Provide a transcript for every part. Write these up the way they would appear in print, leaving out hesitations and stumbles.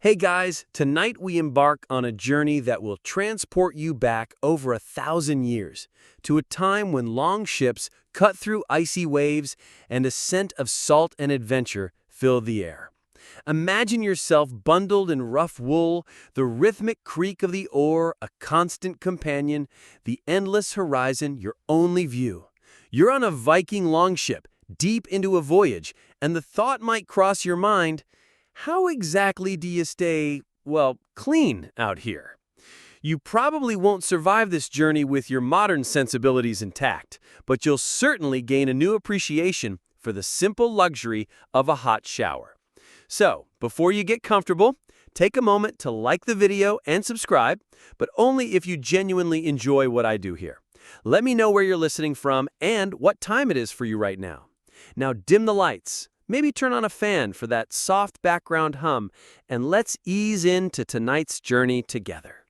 Hey guys, tonight we embark on a journey that will transport you back over 1,000 years to a time when long ships cut through icy waves and a scent of salt and adventure filled the air. Imagine yourself bundled in rough wool, the rhythmic creak of the oar a constant companion, the endless horizon your only view. You're on a Viking longship, deep into a voyage, and the thought might cross your mind, how exactly do you stay, well, clean out here? You probably won't survive this journey with your modern sensibilities intact, but you'll certainly gain a new appreciation for the simple luxury of a hot shower. So, before you get comfortable, take a moment to like the video and subscribe, but only if you genuinely enjoy what I do here. Let me know where you're listening from and what time it is for you right now. Now dim the lights. Maybe turn on a fan for that soft background hum, and let's ease into tonight's journey together.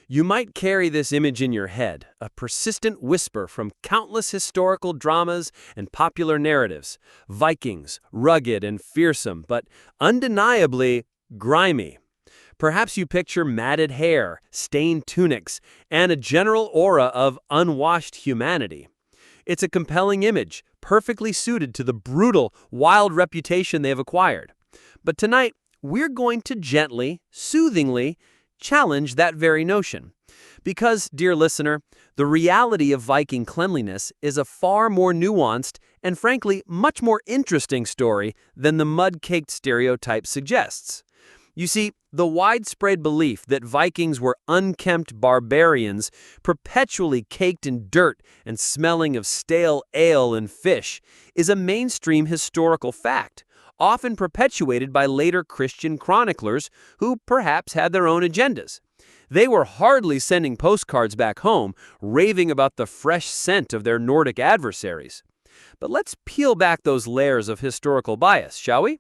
You might carry this image in your head, a persistent whisper from countless historical dramas and popular narratives. Vikings, rugged and fearsome, but undeniably grimy. Perhaps you picture matted hair, stained tunics, and a general aura of unwashed humanity. It's a compelling image, perfectly suited to the brutal, wild reputation they have acquired. But tonight, we're going to gently, soothingly, challenge that very notion. Because, dear listener, the reality of Viking cleanliness is a far more nuanced and frankly much more interesting story than the mud-caked stereotype suggests. You see, the widespread belief that Vikings were unkempt barbarians, perpetually caked in dirt and smelling of stale ale and fish, is a mainstream historical fact, often perpetuated by later Christian chroniclers who perhaps had their own agendas. They were hardly sending postcards back home, raving about the fresh scent of their Nordic adversaries. But let's peel back those layers of historical bias, shall we?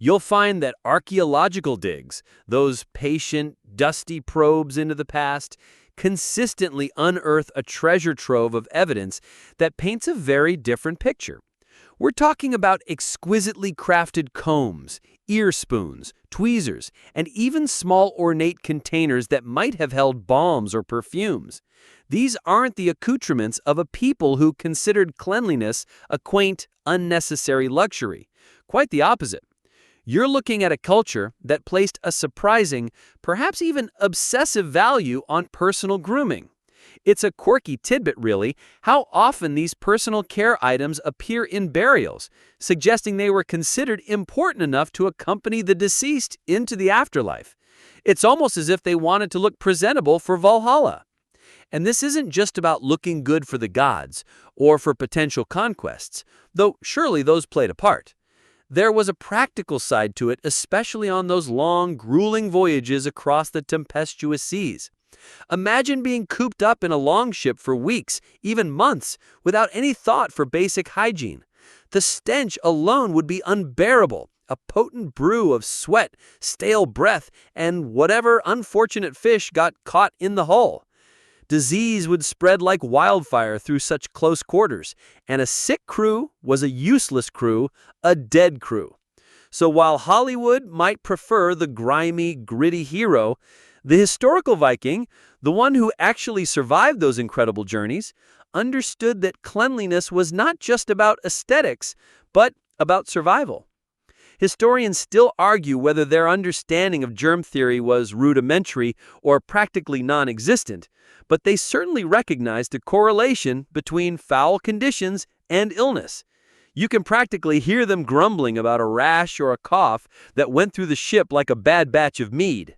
You'll find that archaeological digs, those patient, dusty probes into the past, consistently unearth a treasure trove of evidence that paints a very different picture. We're talking about exquisitely crafted combs, ear spoons, tweezers, and even small ornate containers that might have held balms or perfumes. These aren't the accoutrements of a people who considered cleanliness a quaint, unnecessary luxury. Quite the opposite. You're looking at a culture that placed a surprising, perhaps even obsessive value on personal grooming. It's a quirky tidbit, really, how often these personal care items appear in burials, suggesting they were considered important enough to accompany the deceased into the afterlife. It's almost as if they wanted to look presentable for Valhalla. And this isn't just about looking good for the gods or for potential conquests, though surely those played a part. There was a practical side to it, especially on those long, grueling voyages across the tempestuous seas. Imagine being cooped up in a longship for weeks, even months, without any thought for basic hygiene. The stench alone would be unbearable, a potent brew of sweat, stale breath, and whatever unfortunate fish got caught in the hull. Disease would spread like wildfire through such close quarters, and a sick crew was a useless crew, a dead crew. So while Hollywood might prefer the grimy, gritty hero, the historical Viking, the one who actually survived those incredible journeys, understood that cleanliness was not just about aesthetics, but about survival. Historians still argue whether their understanding of germ theory was rudimentary or practically non-existent, but they certainly recognized a correlation between foul conditions and illness. You can practically hear them grumbling about a rash or a cough that went through the ship like a bad batch of mead.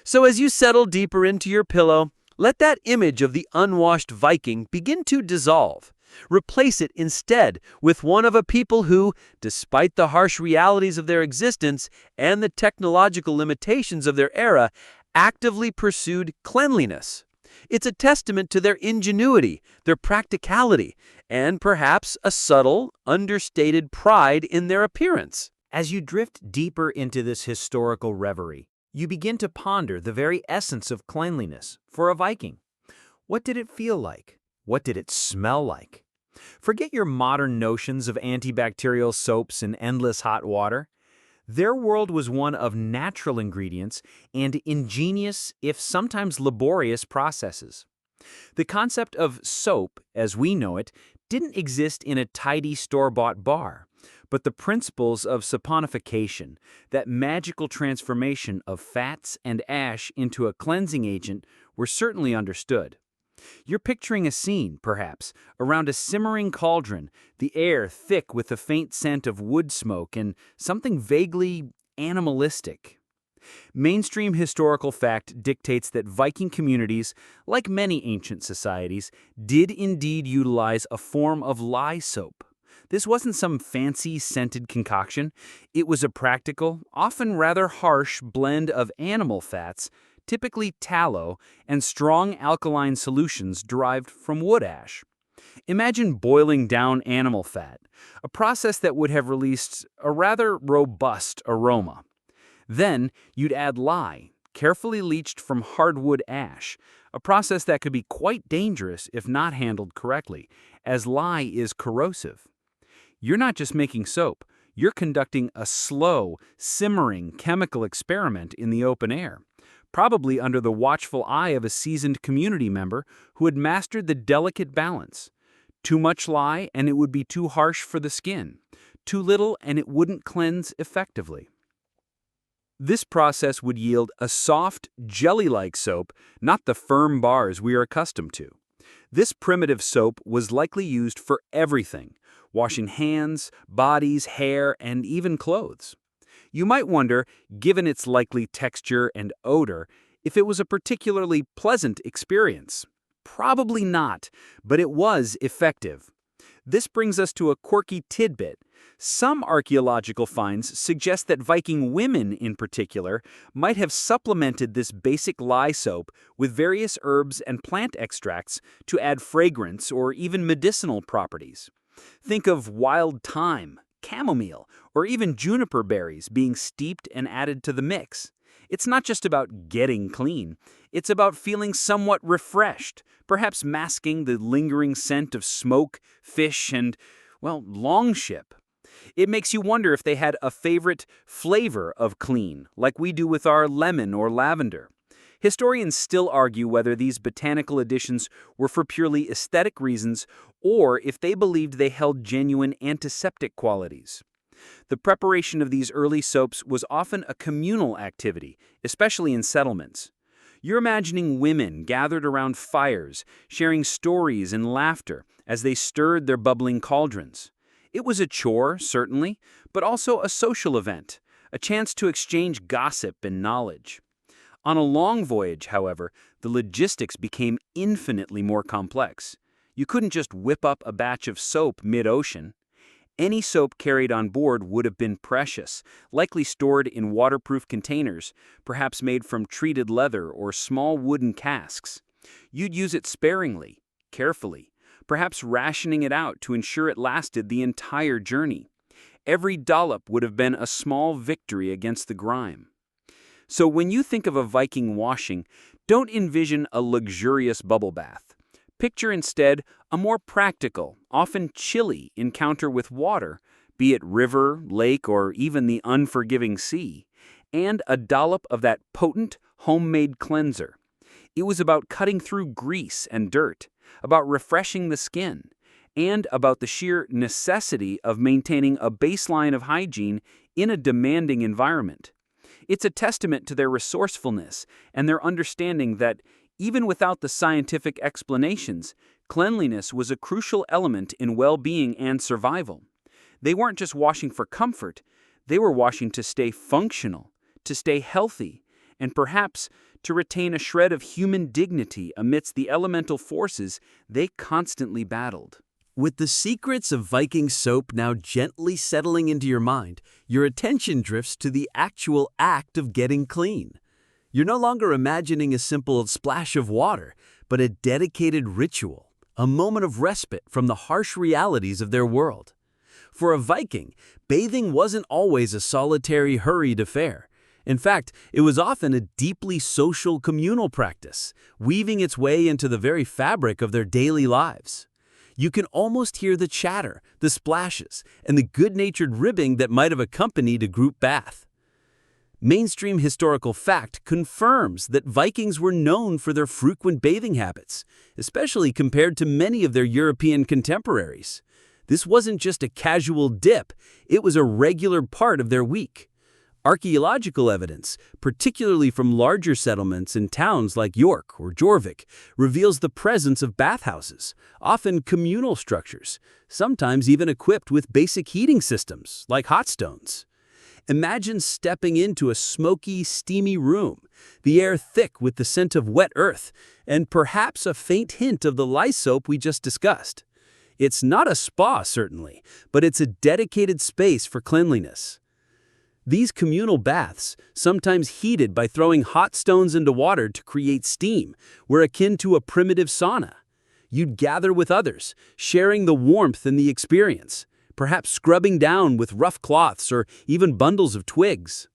So as you settle deeper into your pillow, let that image of the unwashed Viking begin to dissolve. Replace it instead with one of a people who, despite the harsh realities of their existence and the technological limitations of their era, actively pursued cleanliness. It's a testament to their ingenuity, their practicality, and perhaps a subtle, understated pride in their appearance. As you drift deeper into this historical reverie, you begin to ponder the very essence of cleanliness for a Viking. What did it feel like? What did it smell like? Forget your modern notions of antibacterial soaps and endless hot water. Their world was one of natural ingredients and ingenious, if sometimes laborious, processes. The concept of soap, as we know it, didn't exist in a tidy store-bought bar, but the principles of saponification, that magical transformation of fats and ash into a cleansing agent, were certainly understood. You're picturing a scene, perhaps, around a simmering cauldron, the air thick with the faint scent of wood smoke and something vaguely animalistic. Mainstream historical fact dictates that Viking communities, like many ancient societies, did indeed utilize a form of lye soap. This wasn't some fancy scented concoction. It was a practical, often rather harsh blend of animal fats, typically tallow, and strong alkaline solutions derived from wood ash. Imagine boiling down animal fat, a process that would have released a rather robust aroma. Then you'd add lye, carefully leached from hardwood ash, a process that could be quite dangerous if not handled correctly, as lye is corrosive. You're not just making soap, you're conducting a slow, simmering chemical experiment in the open air, probably under the watchful eye of a seasoned community member who had mastered the delicate balance. Too much lye and it would be too harsh for the skin. Too little and it wouldn't cleanse effectively. This process would yield a soft, jelly-like soap, not the firm bars we are accustomed to. This primitive soap was likely used for everything, washing hands, bodies, hair, and even clothes. You might wonder, given its likely texture and odor, if it was a particularly pleasant experience. Probably not, but it was effective. This brings us to a quirky tidbit. Some archaeological finds suggest that Viking women, in particular, might have supplemented this basic lye soap with various herbs and plant extracts to add fragrance or even medicinal properties. Think of wild thyme, chamomile, or even juniper berries being steeped and added to the mix. It's not just about getting clean, it's about feeling somewhat refreshed, perhaps masking the lingering scent of smoke, fish, and, well, longship. It makes you wonder if they had a favorite flavor of clean, like we do with our lemon or lavender. Historians still argue whether these botanical additions were for purely aesthetic reasons or if they believed they held genuine antiseptic qualities. The preparation of these early soaps was often a communal activity, especially in settlements. You're imagining women gathered around fires, sharing stories and laughter as they stirred their bubbling cauldrons. It was a chore, certainly, but also a social event, a chance to exchange gossip and knowledge. On a long voyage, however, the logistics became infinitely more complex. You couldn't just whip up a batch of soap mid-ocean. Any soap carried on board would have been precious, likely stored in waterproof containers, perhaps made from treated leather or small wooden casks. You'd use it sparingly, carefully, perhaps rationing it out to ensure it lasted the entire journey. Every dollop would have been a small victory against the grime. So when you think of a Viking washing, don't envision a luxurious bubble bath. Picture instead a more practical, often chilly encounter with water, be it river, lake, or even the unforgiving sea, and a dollop of that potent, homemade cleanser. It was about cutting through grease and dirt, about refreshing the skin, and about the sheer necessity of maintaining a baseline of hygiene in a demanding environment. It's a testament to their resourcefulness and their understanding that, even without the scientific explanations, cleanliness was a crucial element in well-being and survival. They weren't just washing for comfort, they were washing to stay functional, to stay healthy, and perhaps to retain a shred of human dignity amidst the elemental forces they constantly battled. With the secrets of Viking soap now gently settling into your mind, your attention drifts to the actual act of getting clean. You're no longer imagining a simple splash of water, but a dedicated ritual, a moment of respite from the harsh realities of their world. For a Viking, bathing wasn't always a solitary, hurried affair. In fact, it was often a deeply social communal practice, weaving its way into the very fabric of their daily lives. You can almost hear the chatter, the splashes, and the good-natured ribbing that might have accompanied a group bath. Mainstream historical fact confirms that Vikings were known for their frequent bathing habits, especially compared to many of their European contemporaries. This wasn't just a casual dip, it was a regular part of their week. Archaeological evidence, particularly from larger settlements in towns like York or Jorvik, reveals the presence of bathhouses, often communal structures, sometimes even equipped with basic heating systems, like hot stones. Imagine stepping into a smoky, steamy room, the air thick with the scent of wet earth, and perhaps a faint hint of the lye soap we just discussed. It's not a spa, certainly, but it's a dedicated space for cleanliness. These communal baths, sometimes heated by throwing hot stones into water to create steam, were akin to a primitive sauna. You'd gather with others, sharing the warmth and the experience, perhaps scrubbing down with rough cloths or even bundles of twigs.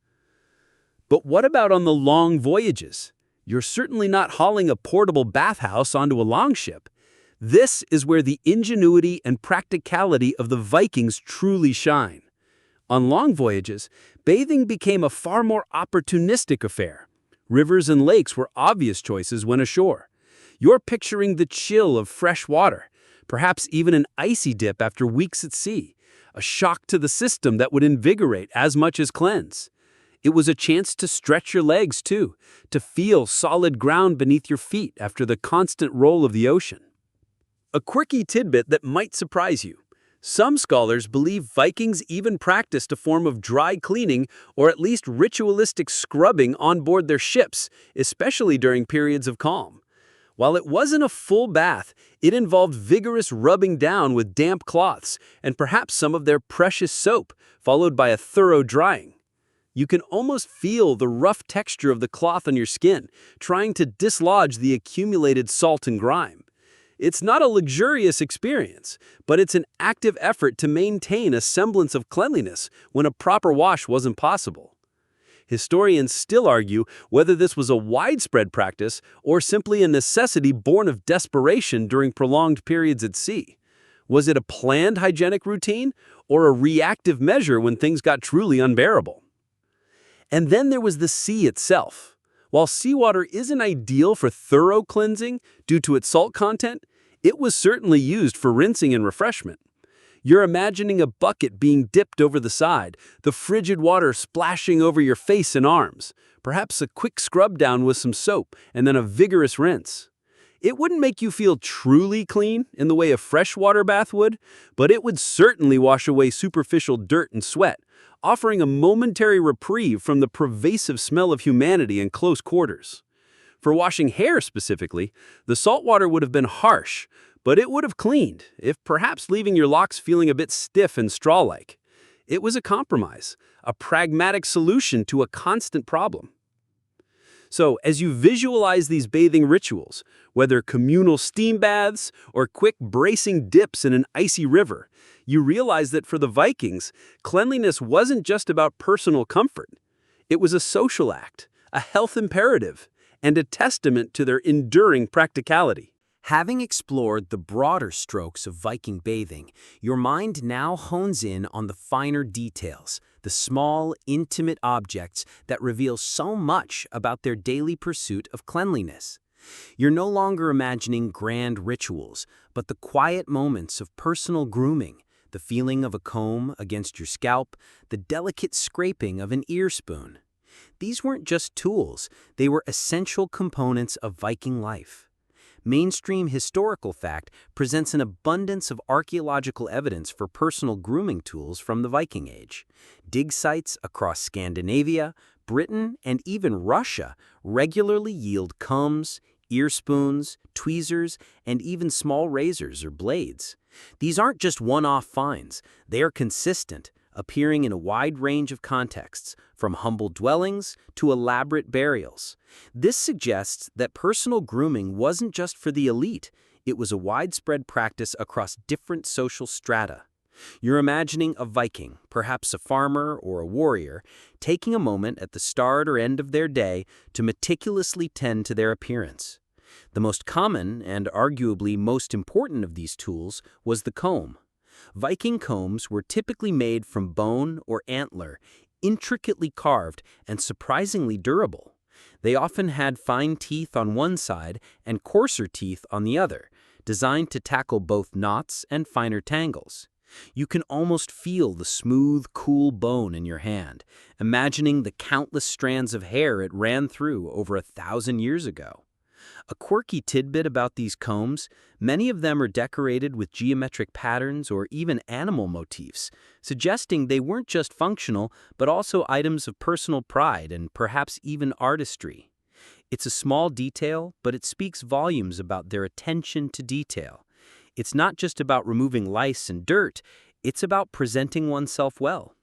But what about on the long voyages? You're certainly not hauling a portable bathhouse onto a longship. This is where the ingenuity and practicality of the Vikings truly shine. On long voyages, bathing became a far more opportunistic affair. Rivers and lakes were obvious choices when ashore. You're picturing the chill of fresh water, perhaps even an icy dip after weeks at sea, a shock to the system that would invigorate as much as cleanse. It was a chance to stretch your legs, too, to feel solid ground beneath your feet after the constant roll of the ocean. A quirky tidbit that might surprise you. Some scholars believe Vikings even practiced a form of dry cleaning or at least ritualistic scrubbing on board their ships, especially during periods of calm. While it wasn't a full bath, it involved vigorous rubbing down with damp cloths and perhaps some of their precious soap, followed by a thorough drying. You can almost feel the rough texture of the cloth on your skin, trying to dislodge the accumulated salt and grime. It's not a luxurious experience, but it's an active effort to maintain a semblance of cleanliness when a proper wash wasn't possible. Historians still argue whether this was a widespread practice or simply a necessity born of desperation during prolonged periods at sea. Was it a planned hygienic routine or a reactive measure when things got truly unbearable? And then there was the sea itself. While seawater isn't ideal for thorough cleansing due to its salt content, it was certainly used for rinsing and refreshment. You're imagining a bucket being dipped over the side, the frigid water splashing over your face and arms, perhaps a quick scrub down with some soap, and then a vigorous rinse. It wouldn't make you feel truly clean in the way a freshwater bath would, but it would certainly wash away superficial dirt and sweat, offering a momentary reprieve from the pervasive smell of humanity in close quarters. For washing hair specifically, the salt water would have been harsh, but it would have cleaned, if perhaps leaving your locks feeling a bit stiff and straw-like. It was a compromise, a pragmatic solution to a constant problem. So, as you visualize these bathing rituals, whether communal steam baths or quick bracing dips in an icy river, you realize that for the Vikings, cleanliness wasn't just about personal comfort. It was a social act, a health imperative, and a testament to their enduring practicality. Having explored the broader strokes of Viking bathing, your mind now hones in on the finer details, the small, intimate objects that reveal so much about their daily pursuit of cleanliness. You're no longer imagining grand rituals, but the quiet moments of personal grooming, the feeling of a comb against your scalp, the delicate scraping of an ear spoon. These weren't just tools, they were essential components of Viking life. Mainstream historical fact presents an abundance of archaeological evidence for personal grooming tools from the Viking Age. Dig sites across Scandinavia, Britain, and even Russia regularly yield combs, ear spoons, tweezers, and even small razors or blades. These aren't just one-off finds, they are consistent, appearing in a wide range of contexts, from humble dwellings to elaborate burials. This suggests that personal grooming wasn't just for the elite, it was a widespread practice across different social strata. You're imagining a Viking, perhaps a farmer or a warrior, taking a moment at the start or end of their day to meticulously tend to their appearance. The most common and arguably most important of these tools was the comb. Viking combs were typically made from bone or antler, intricately carved and surprisingly durable. They often had fine teeth on one side and coarser teeth on the other, designed to tackle both knots and finer tangles. You can almost feel the smooth, cool bone in your hand, imagining the countless strands of hair it ran through over 1,000 years ago. A quirky tidbit about these combs: many of them are decorated with geometric patterns or even animal motifs, suggesting they weren't just functional but also items of personal pride and perhaps even artistry. It's a small detail, but it speaks volumes about their attention to detail. It's not just about removing lice and dirt, it's about presenting oneself well.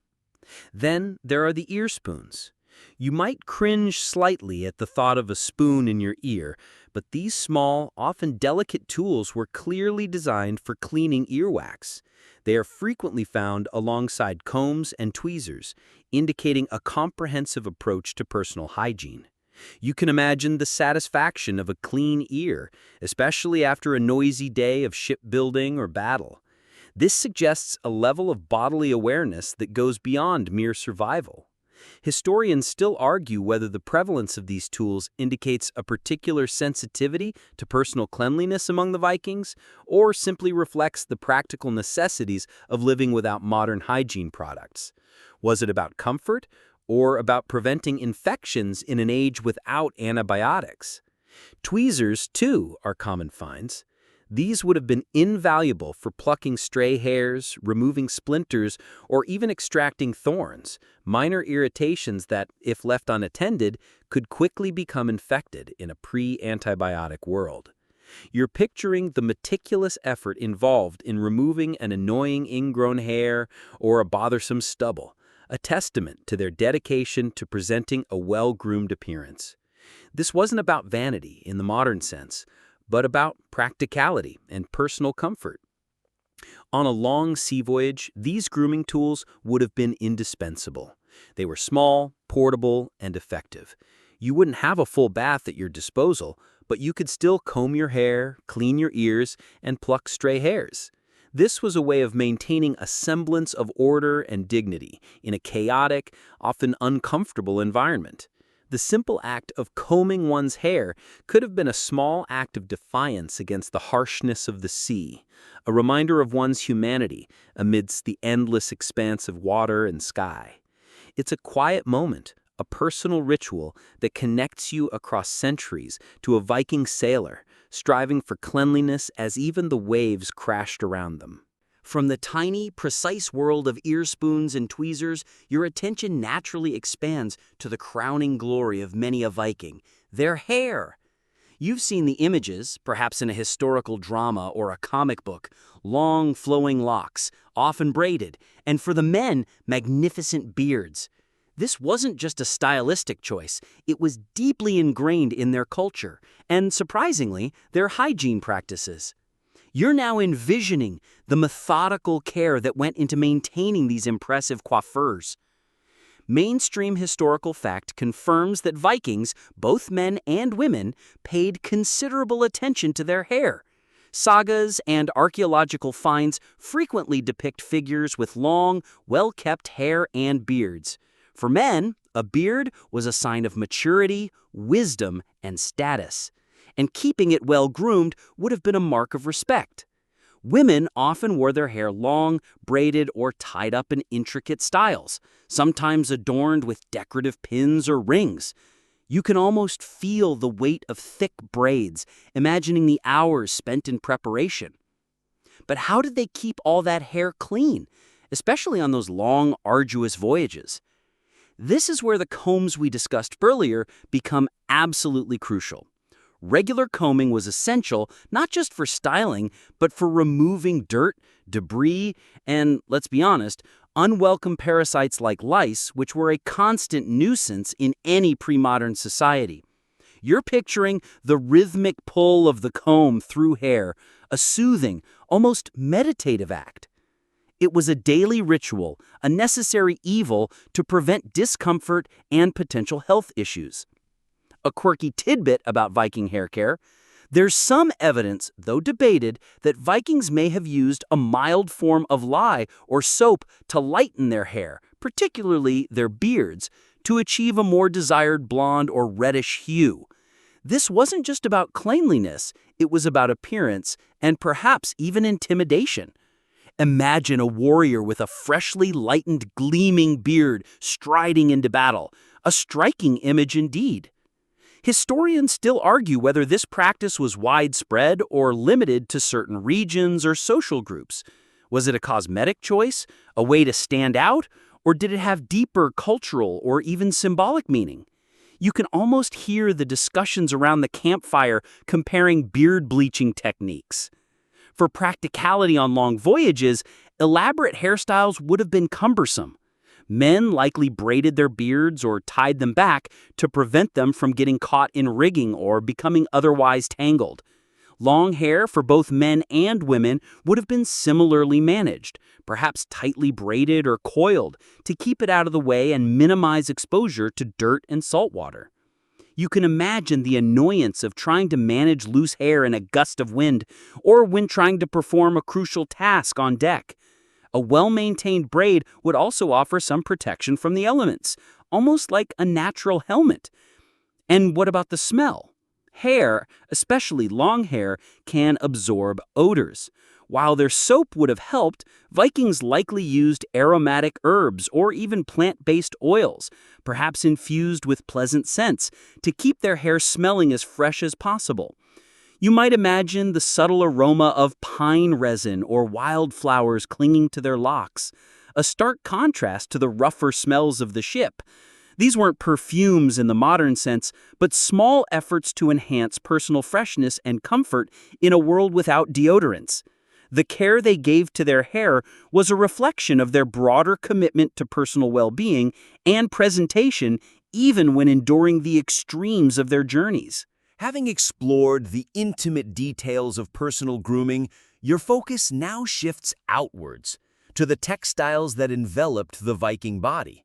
Then there are the ear spoons. You might cringe slightly at the thought of a spoon in your ear, but these small, often delicate tools were clearly designed for cleaning earwax. They are frequently found alongside combs and tweezers, indicating a comprehensive approach to personal hygiene. You can imagine the satisfaction of a clean ear, especially after a noisy day of shipbuilding or battle. This suggests a level of bodily awareness that goes beyond mere survival. Historians still argue whether the prevalence of these tools indicates a particular sensitivity to personal cleanliness among the Vikings, or simply reflects the practical necessities of living without modern hygiene products. Was it about comfort, or about preventing infections in an age without antibiotics? Tweezers, too, are common finds. These would have been invaluable for plucking stray hairs, removing splinters, or even extracting thorns, minor irritations that, if left unattended, could quickly become infected in a pre-antibiotic world. You're picturing the meticulous effort involved in removing an annoying ingrown hair or a bothersome stubble, a testament to their dedication to presenting a well-groomed appearance. This wasn't about vanity in the modern sense, but about practicality and personal comfort. On a long sea voyage, these grooming tools would have been indispensable. They were small, portable, and effective. You wouldn't have a full bath at your disposal, but you could still comb your hair, clean your ears, and pluck stray hairs. This was a way of maintaining a semblance of order and dignity in a chaotic, often uncomfortable environment. The simple act of combing one's hair could have been a small act of defiance against the harshness of the sea, a reminder of one's humanity amidst the endless expanse of water and sky. It's a quiet moment, a personal ritual that connects you across centuries to a Viking sailor, striving for cleanliness as even the waves crashed around them. From the tiny, precise world of ear spoons and tweezers, your attention naturally expands to the crowning glory of many a Viking: their hair. You've seen the images, perhaps in a historical drama or a comic book: long, flowing locks, often braided, and for the men, magnificent beards. This wasn't just a stylistic choice, it was deeply ingrained in their culture, and surprisingly, their hygiene practices. You're now envisioning the methodical care that went into maintaining these impressive coiffures. Mainstream historical fact confirms that Vikings, both men and women, paid considerable attention to their hair. Sagas and archaeological finds frequently depict figures with long, well-kept hair and beards. For men, a beard was a sign of maturity, wisdom, and status, and keeping it well-groomed would have been a mark of respect. Women often wore their hair long, braided, or tied up in intricate styles, sometimes adorned with decorative pins or rings. You can almost feel the weight of thick braids, imagining the hours spent in preparation. But how did they keep all that hair clean, especially on those long, arduous voyages? This is where the combs we discussed earlier become absolutely crucial. Regular combing was essential not just for styling, but for removing dirt, debris, and, let's be honest, unwelcome parasites like lice, which were a constant nuisance in any pre-modern society. You're picturing the rhythmic pull of the comb through hair, a soothing, almost meditative act. It was a daily ritual, a necessary evil to prevent discomfort and potential health issues. A quirky tidbit about Viking hair care: There's some evidence, though debated, that Vikings may have used a mild form of lye or soap to lighten their hair, particularly their beards, to achieve a more desired blonde or reddish hue. This wasn't just about cleanliness, it was about appearance and perhaps even intimidation. Imagine a warrior with a freshly lightened, gleaming beard striding into battle. A striking image indeed. Historians still argue whether this practice was widespread or limited to certain regions or social groups. Was it a cosmetic choice, a way to stand out, or did it have deeper cultural or even symbolic meaning? You can almost hear the discussions around the campfire comparing beard bleaching techniques. For practicality on long voyages, elaborate hairstyles would have been cumbersome. Men likely braided their beards or tied them back to prevent them from getting caught in rigging or becoming otherwise tangled. Long hair for both men and women would have been similarly managed, perhaps tightly braided or coiled to keep it out of the way and minimize exposure to dirt and salt water. You can imagine the annoyance of trying to manage loose hair in a gust of wind or when trying to perform a crucial task on deck. A well-maintained braid would also offer some protection from the elements, almost like a natural helmet. And what about the smell? Hair, especially long hair, can absorb odors. While their soap would have helped, Vikings likely used aromatic herbs or even plant-based oils, perhaps infused with pleasant scents, to keep their hair smelling as fresh as possible. You might imagine the subtle aroma of pine resin or wildflowers clinging to their locks, a stark contrast to the rougher smells of the ship. These weren't perfumes in the modern sense, but small efforts to enhance personal freshness and comfort in a world without deodorants. The care they gave to their hair was a reflection of their broader commitment to personal well-being and presentation, even when enduring the extremes of their journeys. Having explored the intimate details of personal grooming, your focus now shifts outwards, to the textiles that enveloped the Viking body.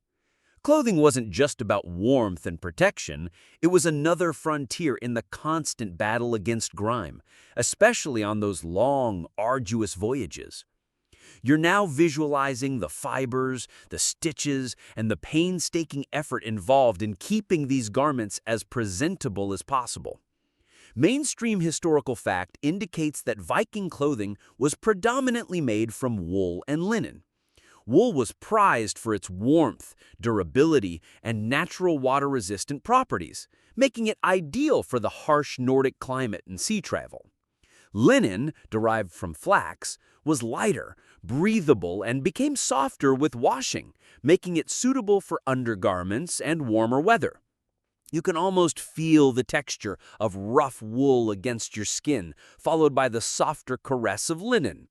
Clothing wasn't just about warmth and protection, it was another frontier in the constant battle against grime, especially on those long, arduous voyages. You're now visualizing the fibers, the stitches, and the painstaking effort involved in keeping these garments as presentable as possible. Mainstream historical fact indicates that Viking clothing was predominantly made from wool and linen. Wool was prized for its warmth, durability, and natural water-resistant properties, making it ideal for the harsh Nordic climate and sea travel. Linen, derived from flax, was lighter, breathable, and became softer with washing, making it suitable for undergarments and warmer weather. You can almost feel the texture of rough wool against your skin, followed by the softer caress of linen.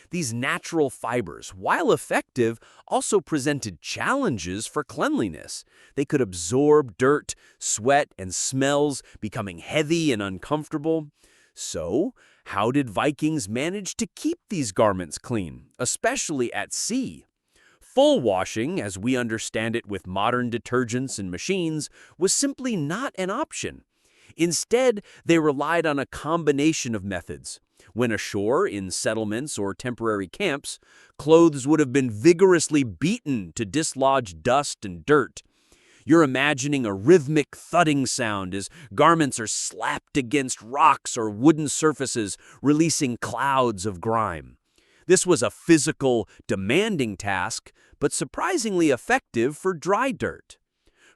These natural fibers, while effective, also presented challenges for cleanliness. They could absorb dirt, sweat, and smells, becoming heavy and uncomfortable. So, how did Vikings manage to keep these garments clean, especially at sea? Full washing, as we understand it with modern detergents and machines, was simply not an option. Instead, they relied on a combination of methods. When ashore, in settlements or temporary camps, clothes would have been vigorously beaten to dislodge dust and dirt. You're imagining a rhythmic thudding sound as garments are slapped against rocks or wooden surfaces, releasing clouds of grime. This was a physical, demanding task, but surprisingly effective for dry dirt.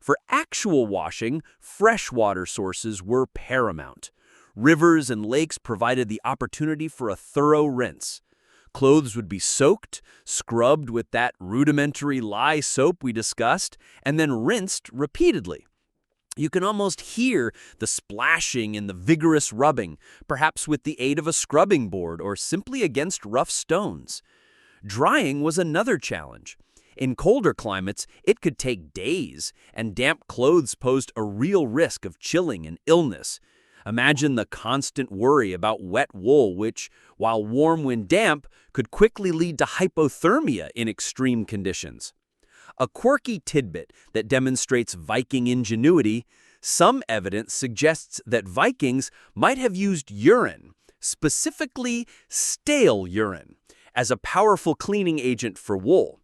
For actual washing, freshwater sources were paramount. Rivers and lakes provided the opportunity for a thorough rinse. Clothes would be soaked, scrubbed with that rudimentary lye soap we discussed, and then rinsed repeatedly. You can almost hear the splashing and the vigorous rubbing, perhaps with the aid of a scrubbing board or simply against rough stones. Drying was another challenge. In colder climates, it could take days, and damp clothes posed a real risk of chilling and illness. Imagine the constant worry about wet wool, which, while warm when damp, could quickly lead to hypothermia in extreme conditions. A quirky tidbit that demonstrates Viking ingenuity: Some evidence suggests that Vikings might have used urine, specifically stale urine, as a powerful cleaning agent for wool.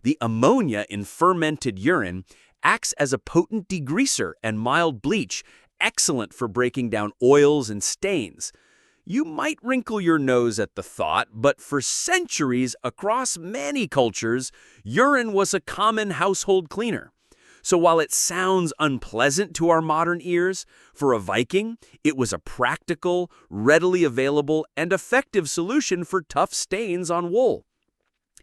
The ammonia in fermented urine acts as a potent degreaser and mild bleach, excellent for breaking down oils and stains. You might wrinkle your nose at the thought, but for centuries across many cultures, urine was a common household cleaner. So while it sounds unpleasant to our modern ears, for a Viking, it was a practical, readily available, and effective solution for tough stains on wool.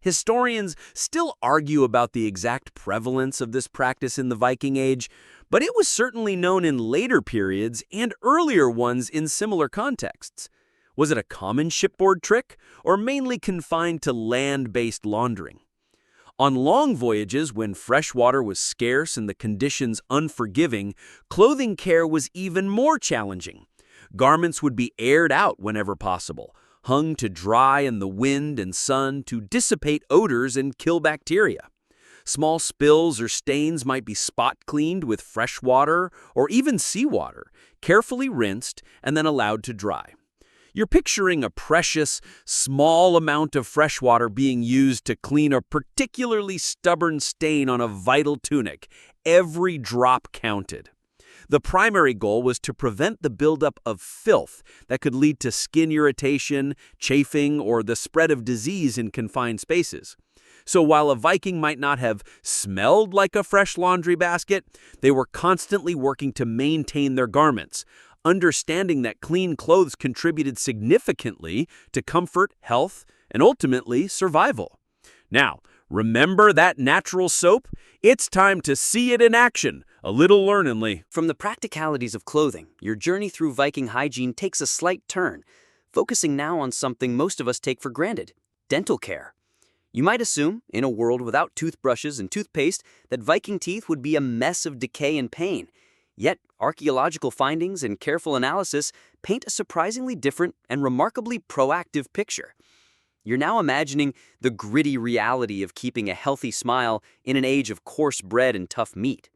Historians still argue about the exact prevalence of this practice in the Viking Age, but it was certainly known in later periods and earlier ones in similar contexts. Was it a common shipboard trick, or mainly confined to land-based laundering? On long voyages, when fresh water was scarce and the conditions unforgiving, clothing care was even more challenging. Garments would be aired out whenever possible, hung to dry in the wind and sun to dissipate odors and kill bacteria. Small spills or stains might be spot cleaned with fresh water or even seawater, carefully rinsed and then allowed to dry. You're picturing a precious, small amount of fresh water being used to clean a particularly stubborn stain on a vital tunic. Every drop counted. The primary goal was to prevent the buildup of filth that could lead to skin irritation, chafing, or the spread of disease in confined spaces. So while a Viking might not have smelled like a fresh laundry basket, they were constantly working to maintain their garments, understanding that clean clothes contributed significantly to comfort, health, and ultimately survival. Now, remember that natural soap? It's time to see it in action, a little learnedly. From the practicalities of clothing, your journey through Viking hygiene takes a slight turn, focusing now on something most of us take for granted: dental care. You might assume, in a world without toothbrushes and toothpaste, that Viking teeth would be a mess of decay and pain. Yet, archaeological findings and careful analysis paint a surprisingly different and remarkably proactive picture. You're now imagining the gritty reality of keeping a healthy smile in an age of coarse bread and tough meat.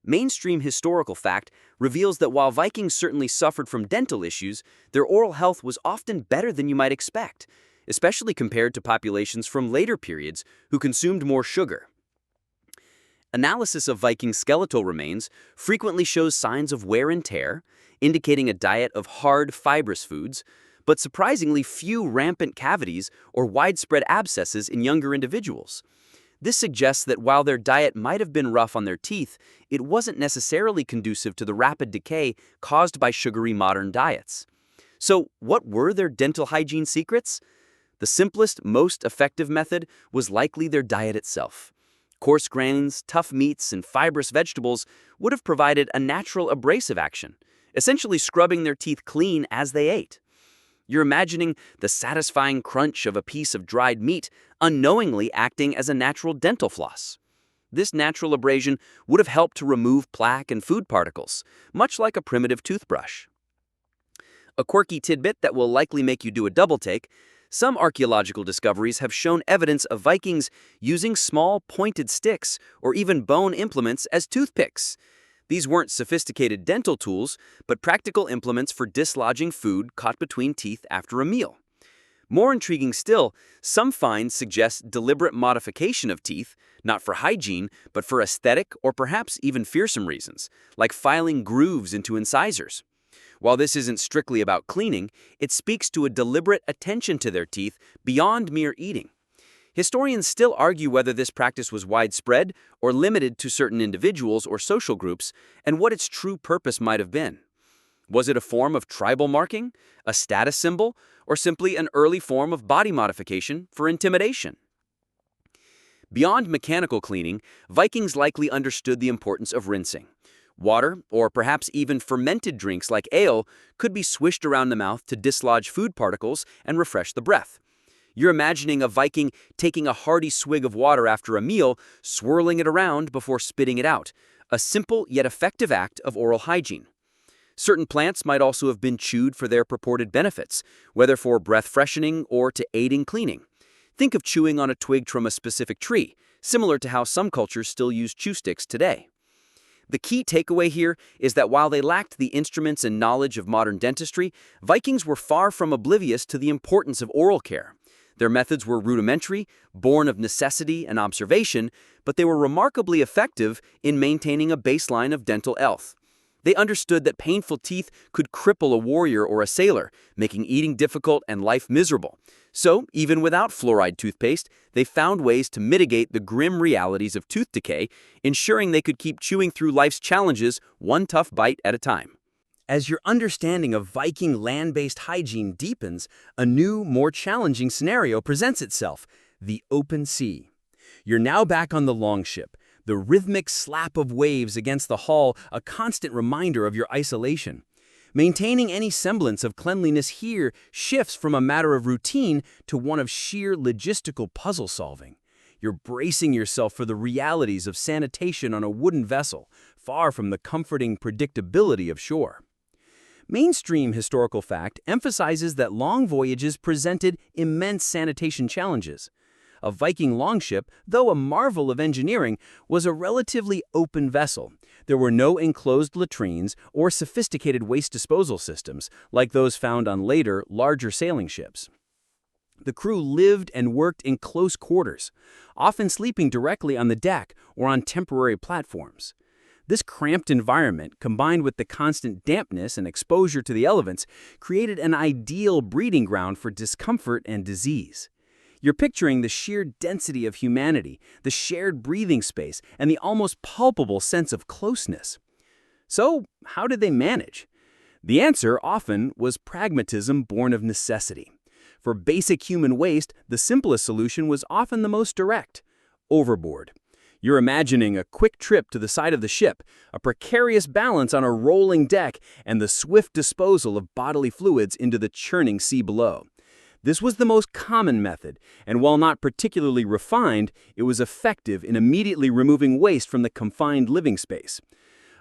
Mainstream historical fact reveals that while Vikings certainly suffered from dental issues, their oral health was often better than you might expect, especially compared to populations from later periods who consumed more sugar. Analysis of Viking skeletal remains frequently shows signs of wear and tear, indicating a diet of hard, fibrous foods, but surprisingly few rampant cavities or widespread abscesses in younger individuals. This suggests that while their diet might have been rough on their teeth, it wasn't necessarily conducive to the rapid decay caused by sugary modern diets. So, what were their dental hygiene secrets? The simplest, most effective method was likely their diet itself. Coarse grains, tough meats, and fibrous vegetables would have provided a natural abrasive action, essentially scrubbing their teeth clean as they ate. You're imagining the satisfying crunch of a piece of dried meat unknowingly acting as a natural dental floss. This natural abrasion would have helped to remove plaque and food particles, much like a primitive toothbrush. A quirky tidbit that will likely make you do a double take: some archaeological discoveries have shown evidence of Vikings using small, pointed sticks or even bone implements as toothpicks. These weren't sophisticated dental tools, but practical implements for dislodging food caught between teeth after a meal. More intriguing still, some finds suggest deliberate modification of teeth, not for hygiene, but for aesthetic or perhaps even fearsome reasons, like filing grooves into incisors. While this isn't strictly about cleaning, it speaks to a deliberate attention to their teeth beyond mere eating. Historians still argue whether this practice was widespread or limited to certain individuals or social groups, and what its true purpose might have been. Was it a form of tribal marking, a status symbol, or simply an early form of body modification for intimidation? Beyond mechanical cleaning, Vikings likely understood the importance of rinsing. Water, or perhaps even fermented drinks like ale, could be swished around the mouth to dislodge food particles and refresh the breath. You're imagining a Viking taking a hearty swig of water after a meal, swirling it around before spitting it out, a simple yet effective act of oral hygiene. Certain plants might also have been chewed for their purported benefits, whether for breath freshening or to aid in cleaning. Think of chewing on a twig from a specific tree, similar to how some cultures still use chew sticks today. The key takeaway here is that while they lacked the instruments and knowledge of modern dentistry, Vikings were far from oblivious to the importance of oral care. Their methods were rudimentary, born of necessity and observation, but they were remarkably effective in maintaining a baseline of dental health. They understood that painful teeth could cripple a warrior or a sailor, making eating difficult and life miserable. So, even without fluoride toothpaste, they found ways to mitigate the grim realities of tooth decay, ensuring they could keep chewing through life's challenges one tough bite at a time. As your understanding of Viking land-based hygiene deepens, a new, more challenging scenario presents itself: the open sea. You're now back on the longship, the rhythmic slap of waves against the hull a constant reminder of your isolation. Maintaining any semblance of cleanliness here shifts from a matter of routine to one of sheer logistical puzzle solving. You're bracing yourself for the realities of sanitation on a wooden vessel, far from the comforting predictability of shore. Mainstream historical fact emphasizes that long voyages presented immense sanitation challenges. A Viking longship, though a marvel of engineering, was a relatively open vessel. There were no enclosed latrines or sophisticated waste disposal systems like those found on later, larger sailing ships. The crew lived and worked in close quarters, often sleeping directly on the deck or on temporary platforms. This cramped environment, combined with the constant dampness and exposure to the elements, created an ideal breeding ground for discomfort and disease. You're picturing the sheer density of humanity, the shared breathing space, and the almost palpable sense of closeness. So, how did they manage? The answer often was pragmatism born of necessity. For basic human waste, the simplest solution was often the most direct: overboard. You're imagining a quick trip to the side of the ship, a precarious balance on a rolling deck, and the swift disposal of bodily fluids into the churning sea below. This was the most common method, and while not particularly refined, it was effective in immediately removing waste from the confined living space.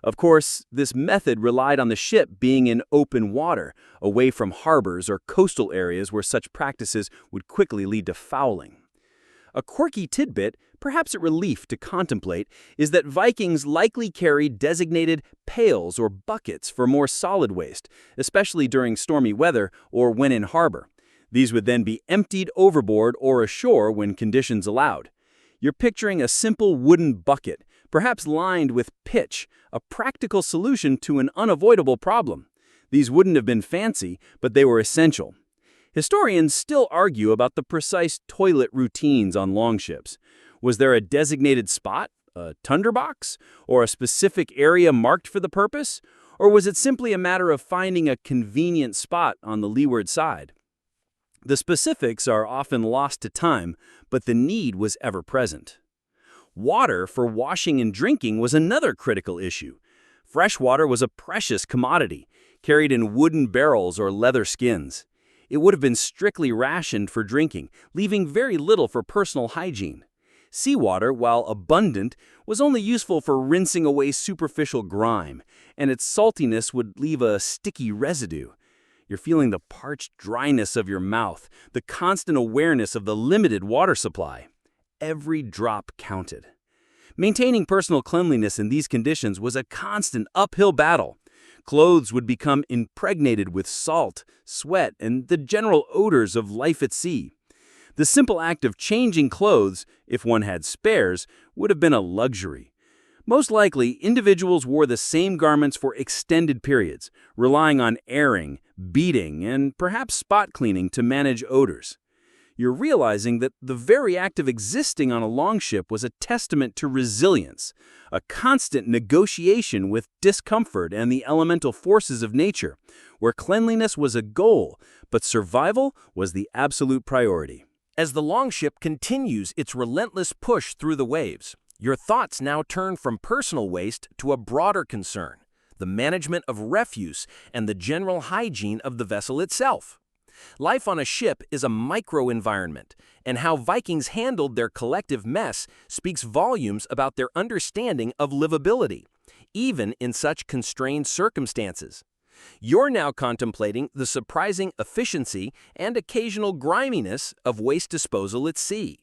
Of course, this method relied on the ship being in open water, away from harbors or coastal areas where such practices would quickly lead to fouling. A quirky tidbit, perhaps a relief to contemplate, is that Vikings likely carried designated pails or buckets for more solid waste, especially during stormy weather or when in harbor. These would then be emptied overboard or ashore when conditions allowed. You're picturing a simple wooden bucket, perhaps lined with pitch, a practical solution to an unavoidable problem. These wouldn't have been fancy, but they were essential. Historians still argue about the precise toilet routines on longships. Was there a designated spot, a tinderbox, or a specific area marked for the purpose? Or was it simply a matter of finding a convenient spot on the leeward side? The specifics are often lost to time, but the need was ever present. Water for washing and drinking was another critical issue. Fresh water was a precious commodity, carried in wooden barrels or leather skins. It would have been strictly rationed for drinking, leaving very little for personal hygiene. Seawater, while abundant, was only useful for rinsing away superficial grime, and its saltiness would leave a sticky residue. You're feeling the parched dryness of your mouth, the constant awareness of the limited water supply. Every drop counted. Maintaining personal cleanliness in these conditions was a constant uphill battle. Clothes would become impregnated with salt, sweat, and the general odors of life at sea. The simple act of changing clothes, if one had spares, would have been a luxury. Most likely, individuals wore the same garments for extended periods, relying on airing, beating, and perhaps spot cleaning to manage odors. You're realizing that the very act of existing on a longship was a testament to resilience, a constant negotiation with discomfort and the elemental forces of nature, where cleanliness was a goal, but survival was the absolute priority. As the longship continues its relentless push through the waves, your thoughts now turn from personal waste to a broader concern: the management of refuse and the general hygiene of the vessel itself. Life on a ship is a microenvironment, and how Vikings handled their collective mess speaks volumes about their understanding of livability, even in such constrained circumstances. You're now contemplating the surprising efficiency and occasional griminess of waste disposal at sea.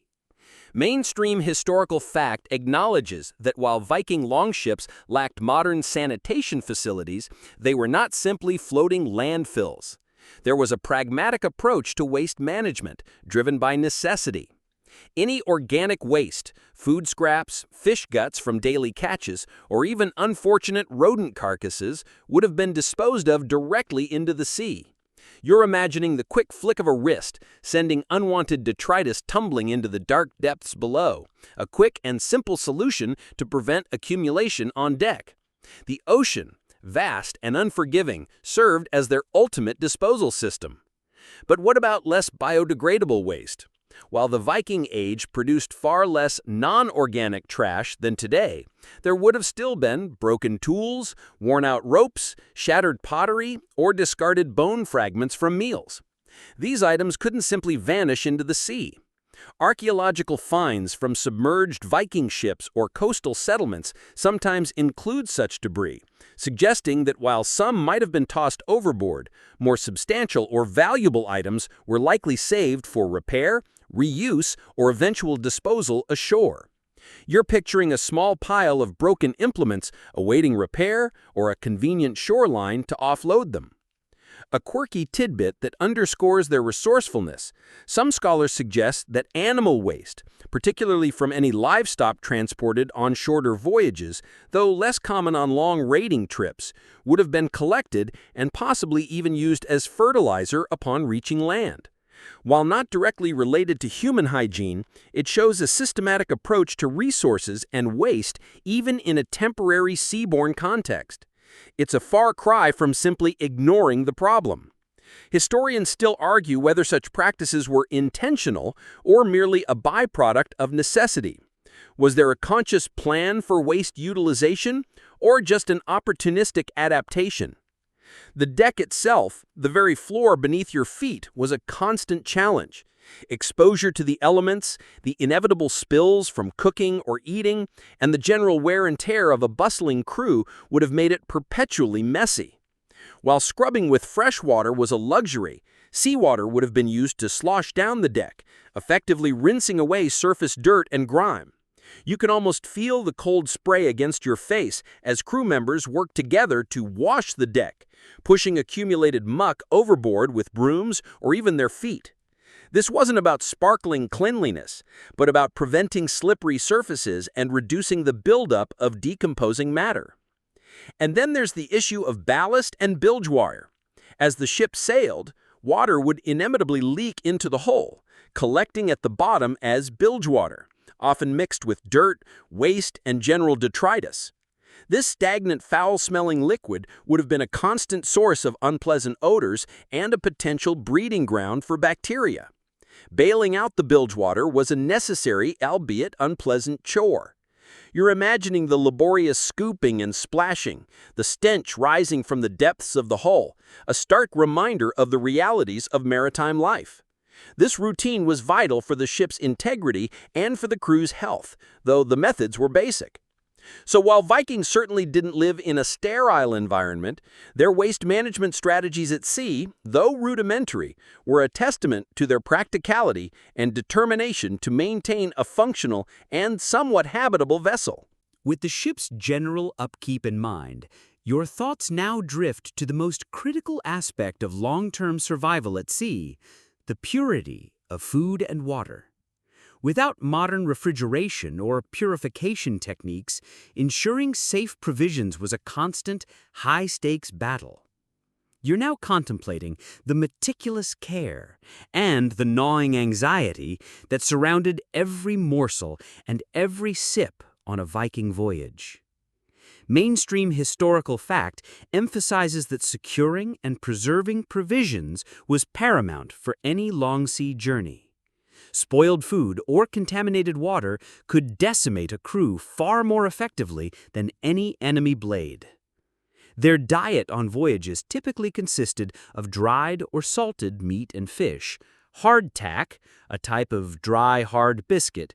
Mainstream historical fact acknowledges that while Viking longships lacked modern sanitation facilities, they were not simply floating landfills. There was a pragmatic approach to waste management, driven by necessity. Any organic waste, food scraps, fish guts from daily catches, or even unfortunate rodent carcasses would have been disposed of directly into the sea. You're imagining the quick flick of a wrist, sending unwanted detritus tumbling into the dark depths below, a quick and simple solution to prevent accumulation on deck. The ocean, vast and unforgiving, served as their ultimate disposal system. But what about less biodegradable waste? While the Viking Age produced far less non-organic trash than today, there would have still been broken tools, worn-out ropes, shattered pottery, or discarded bone fragments from meals. These items couldn't simply vanish into the sea. Archaeological finds from submerged Viking ships or coastal settlements sometimes include such debris, suggesting that while some might have been tossed overboard, more substantial or valuable items were likely saved for repair, reuse, or eventual disposal ashore. You're picturing a small pile of broken implements awaiting repair or a convenient shoreline to offload them. A quirky tidbit that underscores their resourcefulness. Some scholars suggest that animal waste, particularly from any livestock transported on shorter voyages, though less common on long raiding trips, would have been collected and possibly even used as fertilizer upon reaching land. While not directly related to human hygiene, it shows a systematic approach to resources and waste even in a temporary seaborne context. It's a far cry from simply ignoring the problem. Historians still argue whether such practices were intentional or merely a byproduct of necessity. Was there a conscious plan for waste utilization, or just an opportunistic adaptation? The deck itself, the very floor beneath your feet, was a constant challenge. Exposure to the elements, the inevitable spills from cooking or eating, and the general wear and tear of a bustling crew would have made it perpetually messy. While scrubbing with fresh water was a luxury, seawater would have been used to slosh down the deck, effectively rinsing away surface dirt and grime. You can almost feel the cold spray against your face as crew members worked together to wash the deck, pushing accumulated muck overboard with brooms or even their feet. This wasn't about sparkling cleanliness, but about preventing slippery surfaces and reducing the buildup of decomposing matter. And then there's the issue of ballast and bilge wire. As the ship sailed, water would inevitably leak into the hull, collecting at the bottom as bilge water, often mixed with dirt, waste, and general detritus. This stagnant, foul-smelling liquid would have been a constant source of unpleasant odors and a potential breeding ground for bacteria. Bailing out the bilge water was a necessary, albeit unpleasant, chore. You're imagining the laborious scooping and splashing, the stench rising from the depths of the hull, a stark reminder of the realities of maritime life. This routine was vital for the ship's integrity and for the crew's health, though the methods were basic. So while Vikings certainly didn't live in a sterile environment, their waste management strategies at sea, though rudimentary, were a testament to their practicality and determination to maintain a functional and somewhat habitable vessel. With the ship's general upkeep in mind, your thoughts now drift to the most critical aspect of long-term survival at sea, the purity of food and water. Without modern refrigeration or purification techniques, ensuring safe provisions was a constant, high-stakes battle. You're now contemplating the meticulous care and the gnawing anxiety that surrounded every morsel and every sip on a Viking voyage. Mainstream historical fact emphasizes that securing and preserving provisions was paramount for any long-sea journey. Spoiled food or contaminated water could decimate a crew far more effectively than any enemy blade. Their diet on voyages typically consisted of dried or salted meat and fish, hardtack, a type of dry, hard biscuit,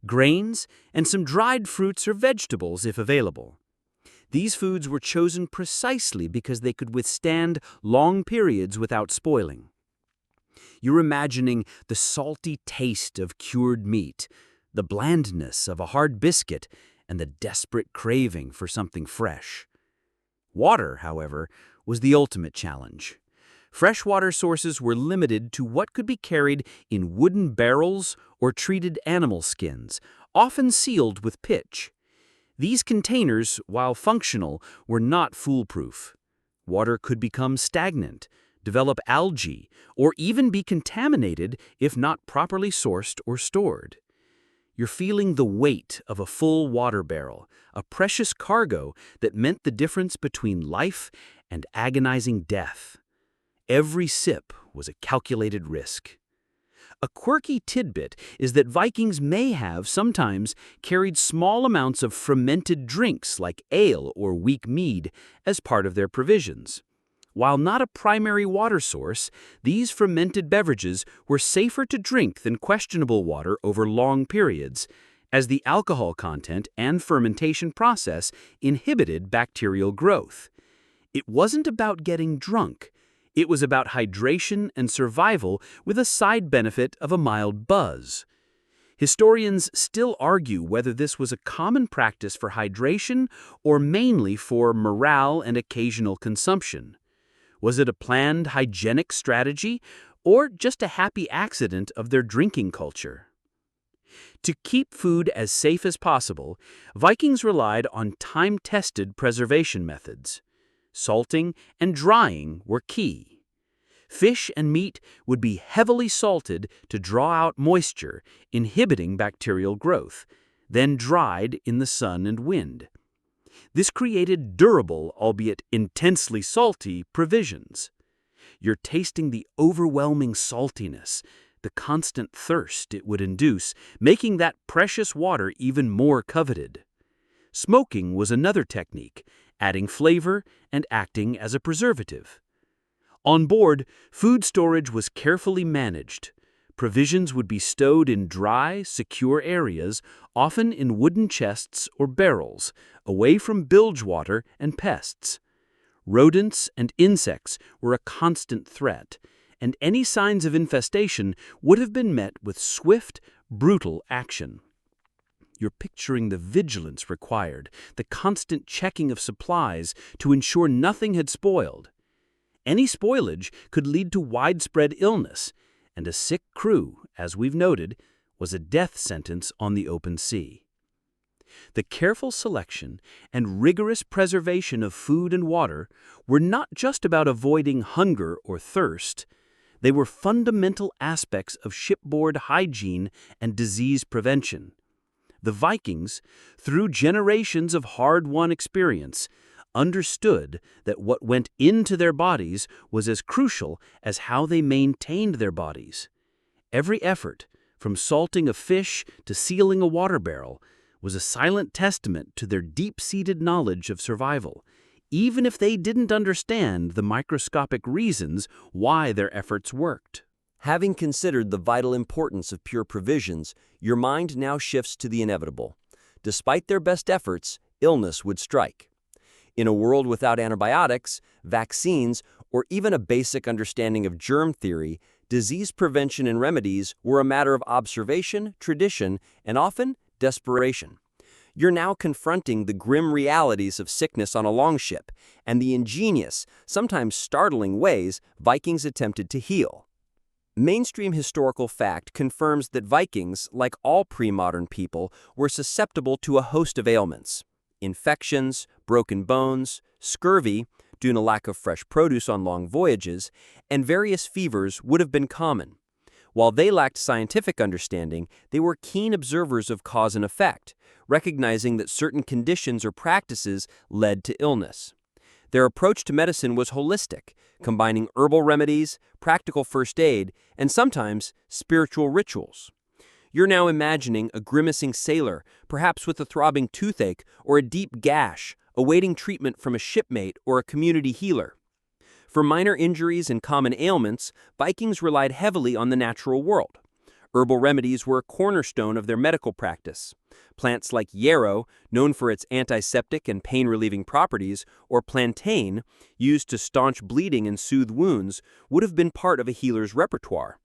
grains, and some dried fruits or vegetables if available. These foods were chosen precisely because they could withstand long periods without spoiling. You're imagining the salty taste of cured meat, the blandness of a hard biscuit, and the desperate craving for something fresh. Water, however, was the ultimate challenge. Freshwater sources were limited to what could be carried in wooden barrels or treated animal skins, often sealed with pitch. These containers, while functional, were not foolproof. Water could become stagnant, develop algae, or even be contaminated if not properly sourced or stored. You're feeling the weight of a full water barrel, a precious cargo that meant the difference between life and agonizing death. Every sip was a calculated risk. A quirky tidbit is that Vikings may have sometimes carried small amounts of fermented drinks like ale or weak mead as part of their provisions. While not a primary water source, these fermented beverages were safer to drink than questionable water over long periods, as the alcohol content and fermentation process inhibited bacterial growth. It wasn't about getting drunk. It was about hydration and survival with a side benefit of a mild buzz. Historians still argue whether this was a common practice for hydration or mainly for morale and occasional consumption. Was it a planned hygienic strategy or just a happy accident of their drinking culture? To keep food as safe as possible, Vikings relied on time-tested preservation methods. Salting and drying were key. Fish and meat would be heavily salted to draw out moisture, inhibiting bacterial growth, then dried in the sun and wind. This created durable, albeit intensely salty, provisions. You're tasting the overwhelming saltiness, the constant thirst it would induce, making that precious water even more coveted. Smoking was another technique, adding flavor and acting as a preservative. On board, food storage was carefully managed. Provisions would be stowed in dry, secure areas, often in wooden chests or barrels, away from bilge water and pests. Rodents and insects were a constant threat, and any signs of infestation would have been met with swift, brutal action. You're picturing the vigilance required, the constant checking of supplies to ensure nothing had spoiled. Any spoilage could lead to widespread illness, and a sick crew, as we've noted, was a death sentence on the open sea. The careful selection and rigorous preservation of food and water were not just about avoiding hunger or thirst. They were fundamental aspects of shipboard hygiene and disease prevention. The Vikings, through generations of hard-won experience, understood that what went into their bodies was as crucial as how they maintained their bodies. Every effort, from salting a fish to sealing a water barrel, was a silent testament to their deep-seated knowledge of survival, even if they didn't understand the microscopic reasons why their efforts worked. Having considered the vital importance of pure provisions, your mind now shifts to the inevitable. Despite their best efforts, illness would strike. In a world without antibiotics, vaccines, or even a basic understanding of germ theory, disease prevention and remedies were a matter of observation, tradition, and often desperation. You're now confronting the grim realities of sickness on a longship and the ingenious, sometimes startling ways Vikings attempted to heal. Mainstream historical fact confirms that Vikings, like all pre-modern people, were susceptible to a host of ailments. Infections, broken bones, scurvy, due to lack of fresh produce on long voyages, and various fevers would have been common. While they lacked scientific understanding, they were keen observers of cause and effect, recognizing that certain conditions or practices led to illness. Their approach to medicine was holistic, combining herbal remedies, practical first aid, and sometimes spiritual rituals. You're now imagining a grimacing sailor, perhaps with a throbbing toothache or a deep gash, awaiting treatment from a shipmate or a community healer. For minor injuries and common ailments, Vikings relied heavily on the natural world. Herbal remedies were a cornerstone of their medical practice. Plants like yarrow, known for its antiseptic and pain-relieving properties, or plantain, used to staunch bleeding and soothe wounds, would have been part of a healer's repertoire.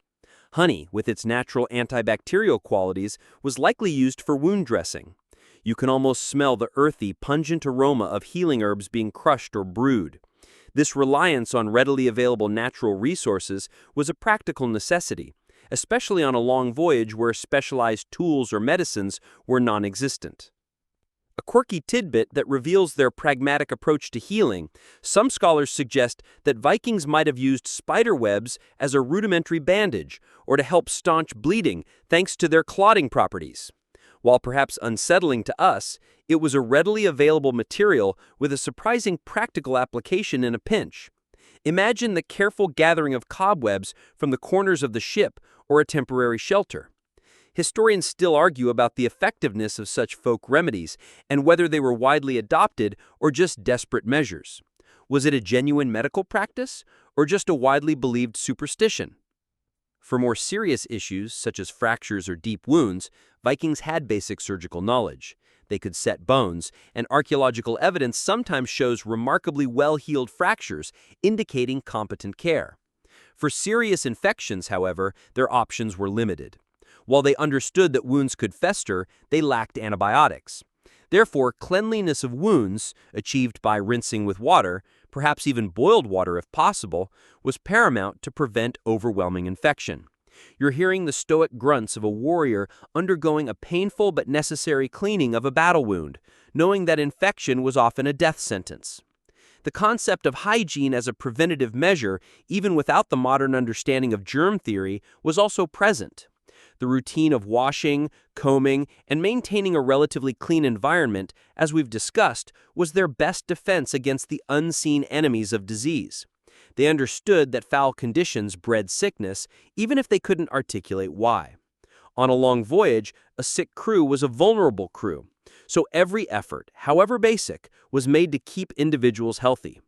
Honey, with its natural antibacterial qualities, was likely used for wound dressing. You can almost smell the earthy, pungent aroma of healing herbs being crushed or brewed. This reliance on readily available natural resources was a practical necessity, especially on a long voyage where specialized tools or medicines were non-existent. A quirky tidbit that reveals their pragmatic approach to healing, some scholars suggest that Vikings might have used spider webs as a rudimentary bandage or to help staunch bleeding thanks to their clotting properties. While perhaps unsettling to us, it was a readily available material with a surprising practical application in a pinch. Imagine the careful gathering of cobwebs from the corners of the ship or a temporary shelter. Historians still argue about the effectiveness of such folk remedies and whether they were widely adopted or just desperate measures. Was it a genuine medical practice or just a widely believed superstition? For more serious issues, such as fractures or deep wounds, Vikings had basic surgical knowledge. They could set bones, and archaeological evidence sometimes shows remarkably well-healed fractures, indicating competent care. For serious infections, however, their options were limited. While they understood that wounds could fester, they lacked antibiotics. Therefore, cleanliness of wounds, achieved by rinsing with water, perhaps even boiled water if possible, was paramount to prevent overwhelming infection. You're hearing the stoic grunts of a warrior undergoing a painful but necessary cleaning of a battle wound, knowing that infection was often a death sentence. The concept of hygiene as a preventative measure, even without the modern understanding of germ theory, was also present. The routine of washing, combing, and maintaining a relatively clean environment, as we've discussed, was their best defense against the unseen enemies of disease. They understood that foul conditions bred sickness, even if they couldn't articulate why. On a long voyage, a sick crew was a vulnerable crew, so every effort, however basic, was made to keep individuals healthy.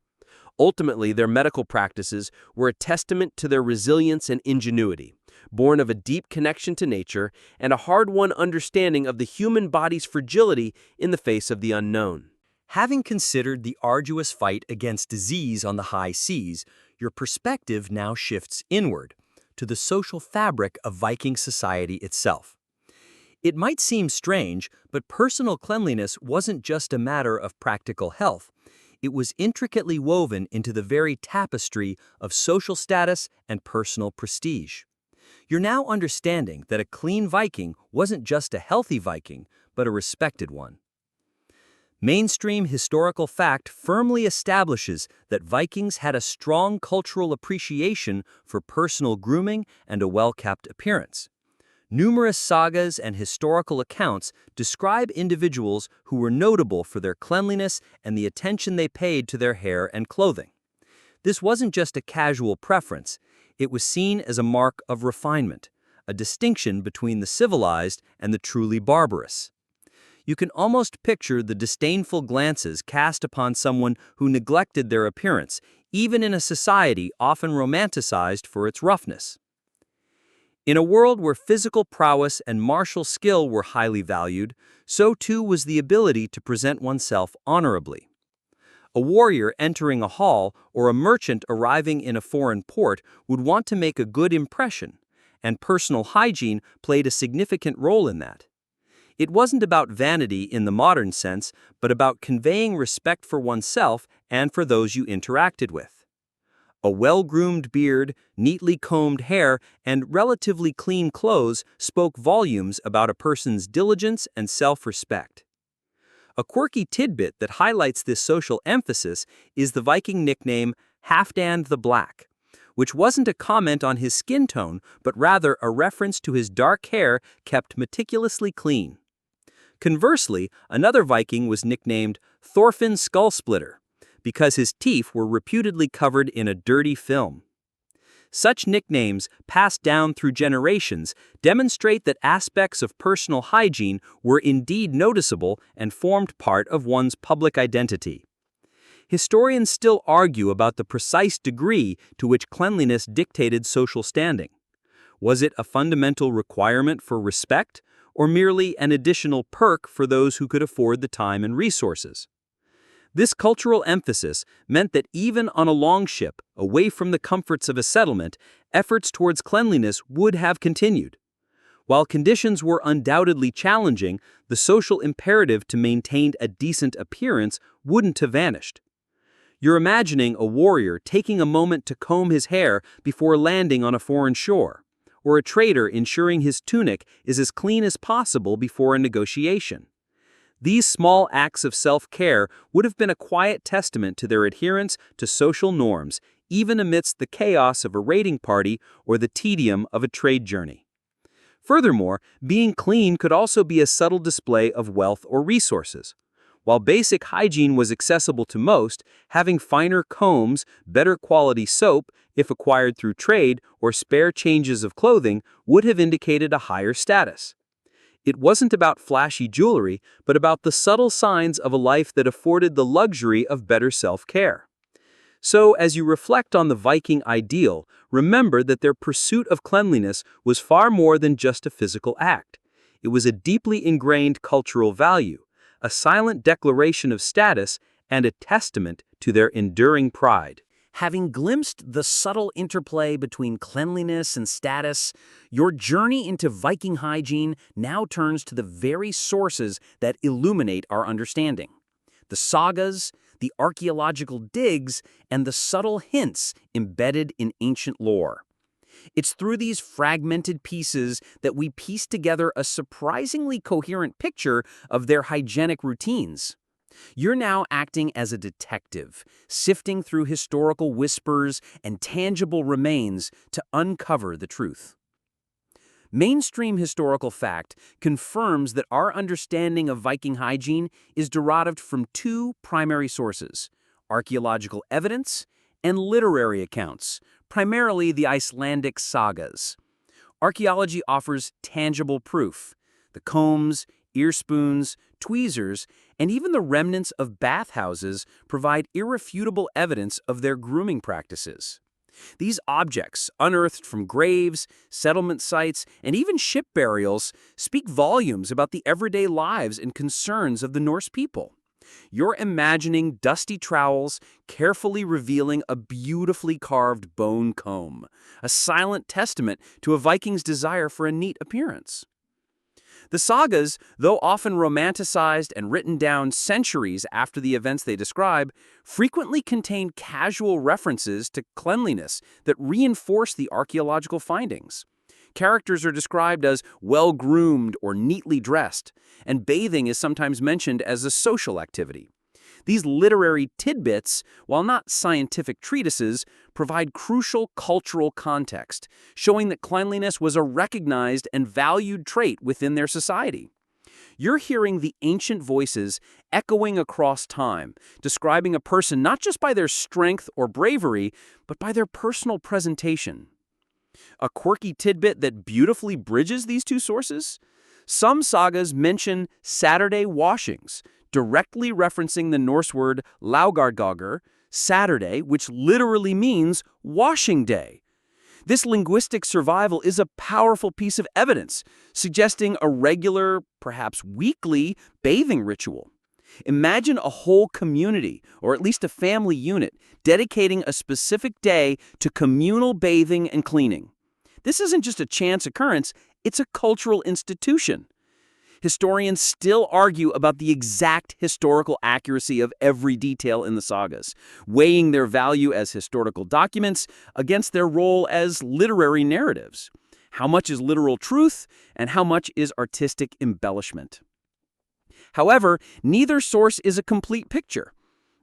Ultimately, their medical practices were a testament to their resilience and ingenuity, born of a deep connection to nature and a hard-won understanding of the human body's fragility in the face of the unknown. Having considered the arduous fight against disease on the high seas, your perspective now shifts inward, to the social fabric of Viking society itself. It might seem strange, but personal cleanliness wasn't just a matter of practical health. It was intricately woven into the very tapestry of social status and personal prestige. You're now understanding that a clean Viking wasn't just a healthy Viking, but a respected one. Mainstream historical fact firmly establishes that Vikings had a strong cultural appreciation for personal grooming and a well-kept appearance. Numerous sagas and historical accounts describe individuals who were notable for their cleanliness and the attention they paid to their hair and clothing. This wasn't just a casual preference, it was seen as a mark of refinement, a distinction between the civilized and the truly barbarous. You can almost picture the disdainful glances cast upon someone who neglected their appearance, even in a society often romanticized for its roughness. In a world where physical prowess and martial skill were highly valued, so too was the ability to present oneself honorably. A warrior entering a hall or a merchant arriving in a foreign port would want to make a good impression, and personal hygiene played a significant role in that. It wasn't about vanity in the modern sense, but about conveying respect for oneself and for those you interacted with. A well-groomed beard, neatly combed hair, and relatively clean clothes spoke volumes about a person's diligence and self-respect. A quirky tidbit that highlights this social emphasis is the Viking nickname Halfdan the Black, which wasn't a comment on his skin tone, but rather a reference to his dark hair kept meticulously clean. Conversely, another Viking was nicknamed Thorfinn Skullsplitter, because his teeth were reputedly covered in a dirty film. Such nicknames, passed down through generations, demonstrate that aspects of personal hygiene were indeed noticeable and formed part of one's public identity. Historians still argue about the precise degree to which cleanliness dictated social standing. Was it a fundamental requirement for respect, or merely an additional perk for those who could afford the time and resources? This cultural emphasis meant that even on a long ship, away from the comforts of a settlement, efforts towards cleanliness would have continued. While conditions were undoubtedly challenging, the social imperative to maintain a decent appearance wouldn't have vanished. You're imagining a warrior taking a moment to comb his hair before landing on a foreign shore, or a trader ensuring his tunic is as clean as possible before a negotiation. These small acts of self-care would have been a quiet testament to their adherence to social norms, even amidst the chaos of a raiding party or the tedium of a trade journey. Furthermore, being clean could also be a subtle display of wealth or resources. While basic hygiene was accessible to most, having finer combs, better quality soap, if acquired through trade, or spare changes of clothing would have indicated a higher status. It wasn't about flashy jewelry, but about the subtle signs of a life that afforded the luxury of better self-care. So, as you reflect on the Viking ideal, remember that their pursuit of cleanliness was far more than just a physical act. It was a deeply ingrained cultural value, a silent declaration of status, and a testament to their enduring pride. Having glimpsed the subtle interplay between cleanliness and status, your journey into Viking hygiene now turns to the very sources that illuminate our understanding. The sagas, the archaeological digs, and the subtle hints embedded in ancient lore. It's through these fragmented pieces that we piece together a surprisingly coherent picture of their hygienic routines. You're now acting as a detective, sifting through historical whispers and tangible remains to uncover the truth. Mainstream historical fact confirms that our understanding of Viking hygiene is derived from two primary sources: archaeological evidence and literary accounts, primarily the Icelandic sagas. Archaeology offers tangible proof: the combs, ear spoons, tweezers, and even the remnants of bathhouses provide irrefutable evidence of their grooming practices. These objects, unearthed from graves, settlement sites, and even ship burials, speak volumes about the everyday lives and concerns of the Norse people. You're imagining dusty trowels carefully revealing a beautifully carved bone comb, a silent testament to a Viking's desire for a neat appearance. The sagas, though often romanticized and written down centuries after the events they describe, frequently contain casual references to cleanliness that reinforce the archaeological findings. Characters are described as well-groomed or neatly dressed, and bathing is sometimes mentioned as a social activity. These literary tidbits, while not scientific treatises, provide crucial cultural context, showing that cleanliness was a recognized and valued trait within their society. You're hearing the ancient voices echoing across time, describing a person not just by their strength or bravery, but by their personal presentation. A quirky tidbit that beautifully bridges these two sources? Some sagas mention Saturday washings, directly referencing the Norse word laugardagur, Saturday, which literally means washing day. This linguistic survival is a powerful piece of evidence, suggesting a regular, perhaps weekly, bathing ritual. Imagine a whole community, or at least a family unit, dedicating a specific day to communal bathing and cleaning. This isn't just a chance occurrence, it's a cultural institution. Historians still argue about the exact historical accuracy of every detail in the sagas, weighing their value as historical documents against their role as literary narratives. How much is literal truth, and how much is artistic embellishment? However, neither source is a complete picture.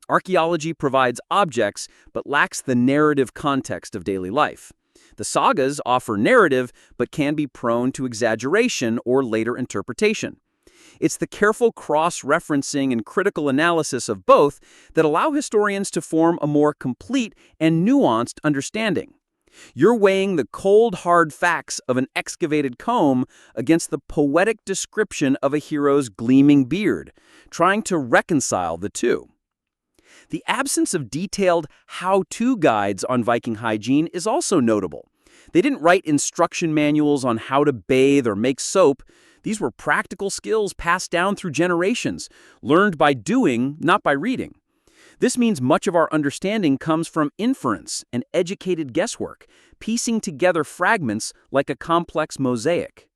Archaeology provides objects, but lacks the narrative context of daily life. The sagas offer narrative, but can be prone to exaggeration or later interpretation. It's the careful cross-referencing and critical analysis of both that allow historians to form a more complete and nuanced understanding. You're weighing the cold, hard facts of an excavated comb against the poetic description of a hero's gleaming beard, trying to reconcile the two. The absence of detailed how-to guides on Viking hygiene is also notable. They didn't write instruction manuals on how to bathe or make soap. These were practical skills passed down through generations, learned by doing, not by reading. This means much of our understanding comes from inference and educated guesswork, piecing together fragments like a complex mosaic.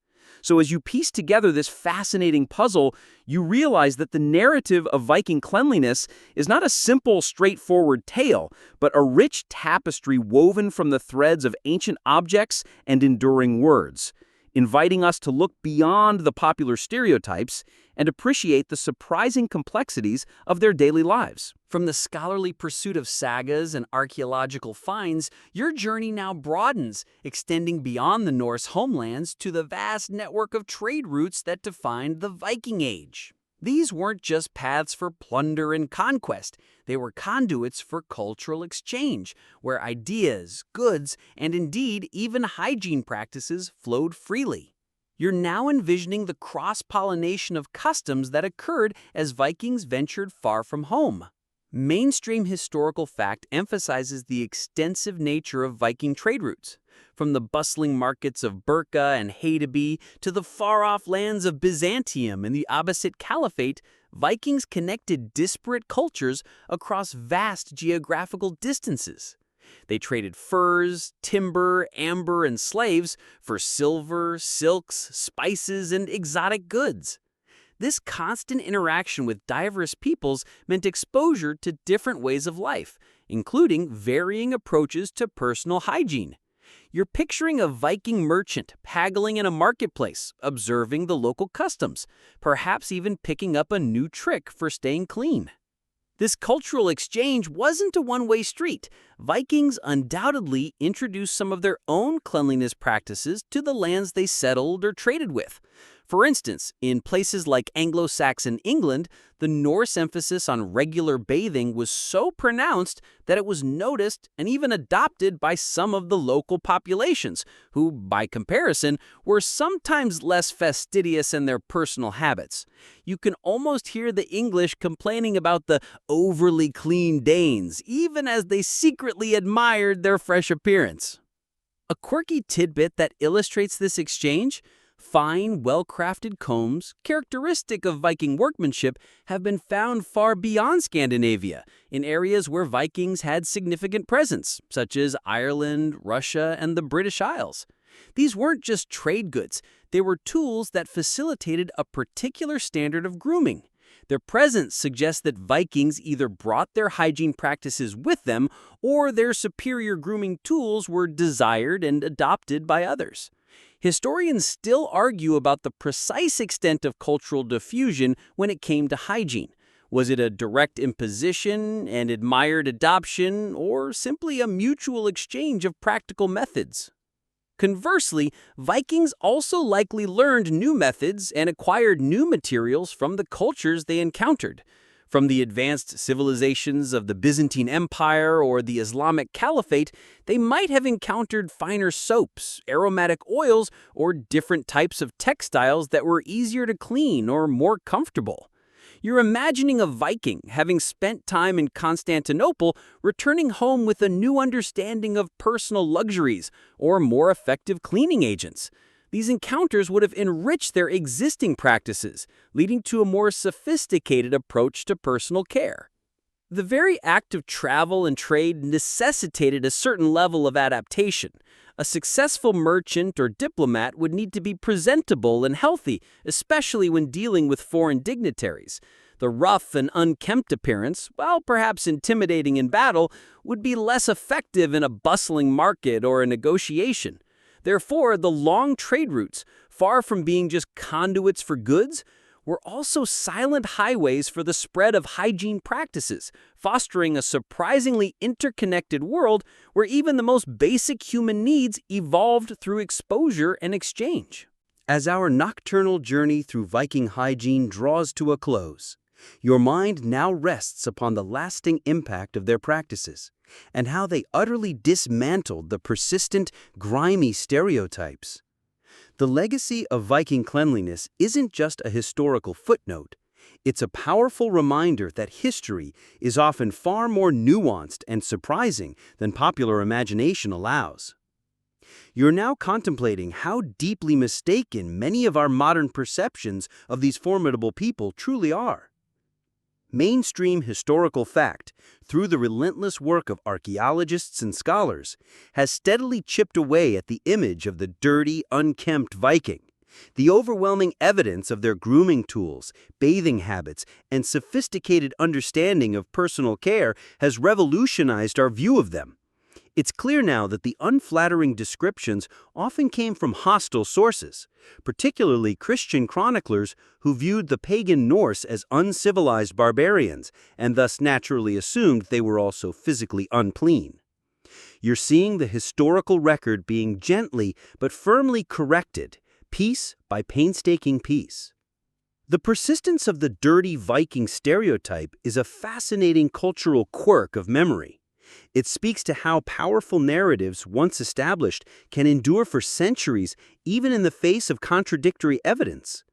So as you piece together this fascinating puzzle, you realize that the narrative of Viking cleanliness is not a simple, straightforward tale, but a rich tapestry woven from the threads of ancient objects and enduring words, inviting us to look beyond the popular stereotypes and appreciate the surprising complexities of their daily lives. From the scholarly pursuit of sagas and archaeological finds, your journey now broadens, extending beyond the Norse homelands to the vast network of trade routes that defined the Viking Age. These weren't just paths for plunder and conquest, they were conduits for cultural exchange, where ideas, goods, and indeed even hygiene practices flowed freely. You're now envisioning the cross-pollination of customs that occurred as Vikings ventured far from home. Mainstream historical fact emphasizes the extensive nature of Viking trade routes. From the bustling markets of Birka and Hedeby to the far-off lands of Byzantium and the Abbasid Caliphate, Vikings connected disparate cultures across vast geographical distances. They traded furs, timber, amber, and slaves for silver, silks, spices, and exotic goods. This constant interaction with diverse peoples meant exposure to different ways of life, including varying approaches to personal hygiene. You're picturing a Viking merchant haggling in a marketplace, observing the local customs, perhaps even picking up a new trick for staying clean. This cultural exchange wasn't a one-way street. Vikings undoubtedly introduced some of their own cleanliness practices to the lands they settled or traded with. For instance, in places like Anglo-Saxon England, the Norse emphasis on regular bathing was so pronounced that it was noticed and even adopted by some of the local populations, who, by comparison, were sometimes less fastidious in their personal habits. You can almost hear the English complaining about the overly clean Danes, even as they secretly admired their fresh appearance. A quirky tidbit that illustrates this exchange: fine, well-crafted combs, characteristic of Viking workmanship, have been found far beyond Scandinavia, in areas where Vikings had significant presence, such as Ireland, Russia, and the British Isles. These weren't just trade goods, they were tools that facilitated a particular standard of grooming. Their presence suggests that Vikings either brought their hygiene practices with them, or their superior grooming tools were desired and adopted by others. Historians still argue about the precise extent of cultural diffusion when it came to hygiene. Was it a direct imposition, an admired adoption, or simply a mutual exchange of practical methods? Conversely, Vikings also likely learned new methods and acquired new materials from the cultures they encountered. From the advanced civilizations of the Byzantine Empire or the Islamic Caliphate, they might have encountered finer soaps, aromatic oils, or different types of textiles that were easier to clean or more comfortable. You're imagining a Viking, having spent time in Constantinople, returning home with a new understanding of personal luxuries or more effective cleaning agents. These encounters would have enriched their existing practices, leading to a more sophisticated approach to personal care. The very act of travel and trade necessitated a certain level of adaptation. A successful merchant or diplomat would need to be presentable and healthy, especially when dealing with foreign dignitaries. The rough and unkempt appearance, while perhaps intimidating in battle, would be less effective in a bustling market or a negotiation. Therefore, the long trade routes, far from being just conduits for goods, were also silent highways for the spread of hygiene practices, fostering a surprisingly interconnected world where even the most basic human needs evolved through exposure and exchange. As our nocturnal journey through Viking hygiene draws to a close, your mind now rests upon the lasting impact of their practices and how they utterly dismantled the persistent, grimy stereotypes. The legacy of Viking cleanliness isn't just a historical footnote. It's a powerful reminder that history is often far more nuanced and surprising than popular imagination allows. You're now contemplating how deeply mistaken many of our modern perceptions of these formidable people truly are. Mainstream historical fact, through the relentless work of archaeologists and scholars, has steadily chipped away at the image of the dirty, unkempt Viking. The overwhelming evidence of their grooming tools, bathing habits, and sophisticated understanding of personal care has revolutionized our view of them. It's clear now that the unflattering descriptions often came from hostile sources, particularly Christian chroniclers who viewed the pagan Norse as uncivilized barbarians and thus naturally assumed they were also physically unclean. You're seeing the historical record being gently but firmly corrected, piece by painstaking piece. The persistence of the dirty Viking stereotype is a fascinating cultural quirk of memory. It speaks to how powerful narratives, once established, can endure for centuries, even in the face of contradictory evidence.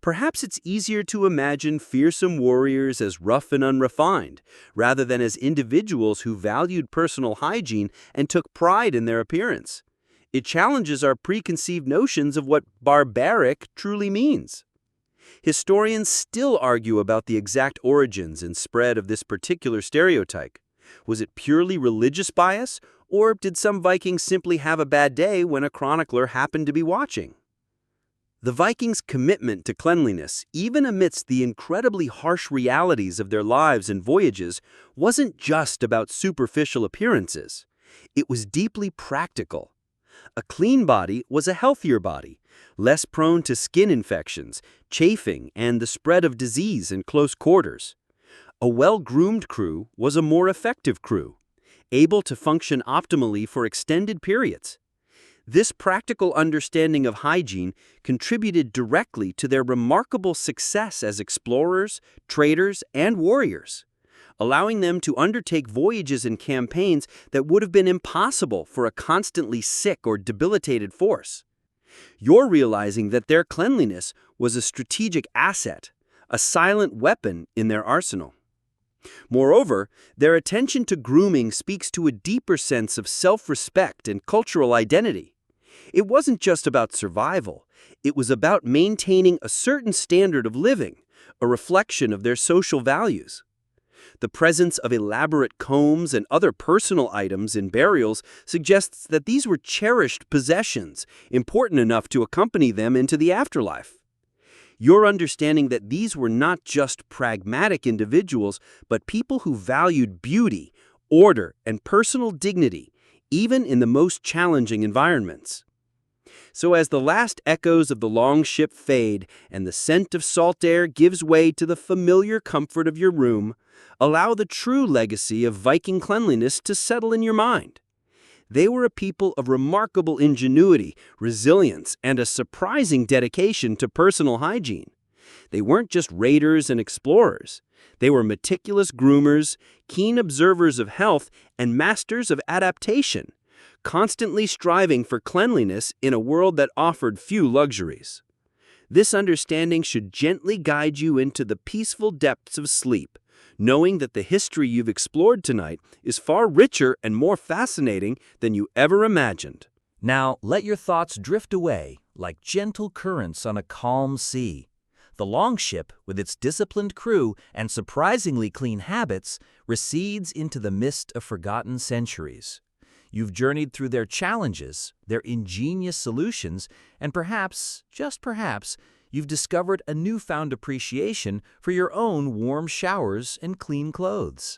Perhaps it's easier to imagine fearsome warriors as rough and unrefined, rather than as individuals who valued personal hygiene and took pride in their appearance. It challenges our preconceived notions of what barbaric truly means. Historians still argue about the exact origins and spread of this particular stereotype. Was it purely religious bias, or did some Vikings simply have a bad day when a chronicler happened to be watching? The Vikings' commitment to cleanliness, even amidst the incredibly harsh realities of their lives and voyages, wasn't just about superficial appearances. It was deeply practical. A clean body was a healthier body, less prone to skin infections, chafing, and the spread of disease in close quarters. A well-groomed crew was a more effective crew, able to function optimally for extended periods. This practical understanding of hygiene contributed directly to their remarkable success as explorers, traders, and warriors, allowing them to undertake voyages and campaigns that would have been impossible for a constantly sick or debilitated force. You're realizing that their cleanliness was a strategic asset, a silent weapon in their arsenal. Moreover, their attention to grooming speaks to a deeper sense of self-respect and cultural identity. It wasn't just about survival. It was about maintaining a certain standard of living, a reflection of their social values. The presence of elaborate combs and other personal items in burials suggests that these were cherished possessions, important enough to accompany them into the afterlife. You're understanding that these were not just pragmatic individuals, but people who valued beauty, order, and personal dignity, even in the most challenging environments. So as the last echoes of the long ship fade and the scent of salt air gives way to the familiar comfort of your room, allow the true legacy of Viking cleanliness to settle in your mind. They were a people of remarkable ingenuity, resilience, and a surprising dedication to personal hygiene. They weren't just raiders and explorers. They were meticulous groomers, keen observers of health, and masters of adaptation, constantly striving for cleanliness in a world that offered few luxuries. This understanding should gently guide you into the peaceful depths of sleep, knowing that the history you've explored tonight is far richer and more fascinating than you ever imagined. Now, let your thoughts drift away like gentle currents on a calm sea. The longship, with its disciplined crew and surprisingly clean habits, recedes into the mist of forgotten centuries. You've journeyed through their challenges, their ingenious solutions, and perhaps, just perhaps, you've discovered a newfound appreciation for your own warm showers and clean clothes.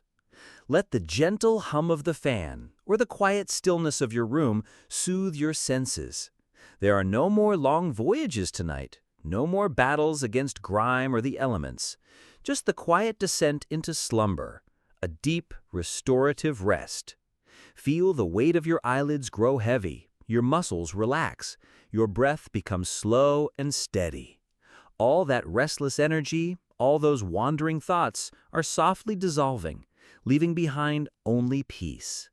Let the gentle hum of the fan or the quiet stillness of your room soothe your senses. There are no more long voyages tonight, no more battles against grime or the elements, just the quiet descent into slumber, a deep, restorative rest. Feel the weight of your eyelids grow heavy, your muscles relax, your breath becomes slow and steady. All that restless energy, all those wandering thoughts are softly dissolving, leaving behind only peace.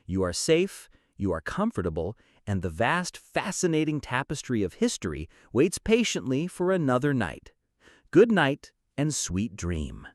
You are safe, you are comfortable, and the vast, fascinating tapestry of history waits patiently for another night. Good night and sweet dream.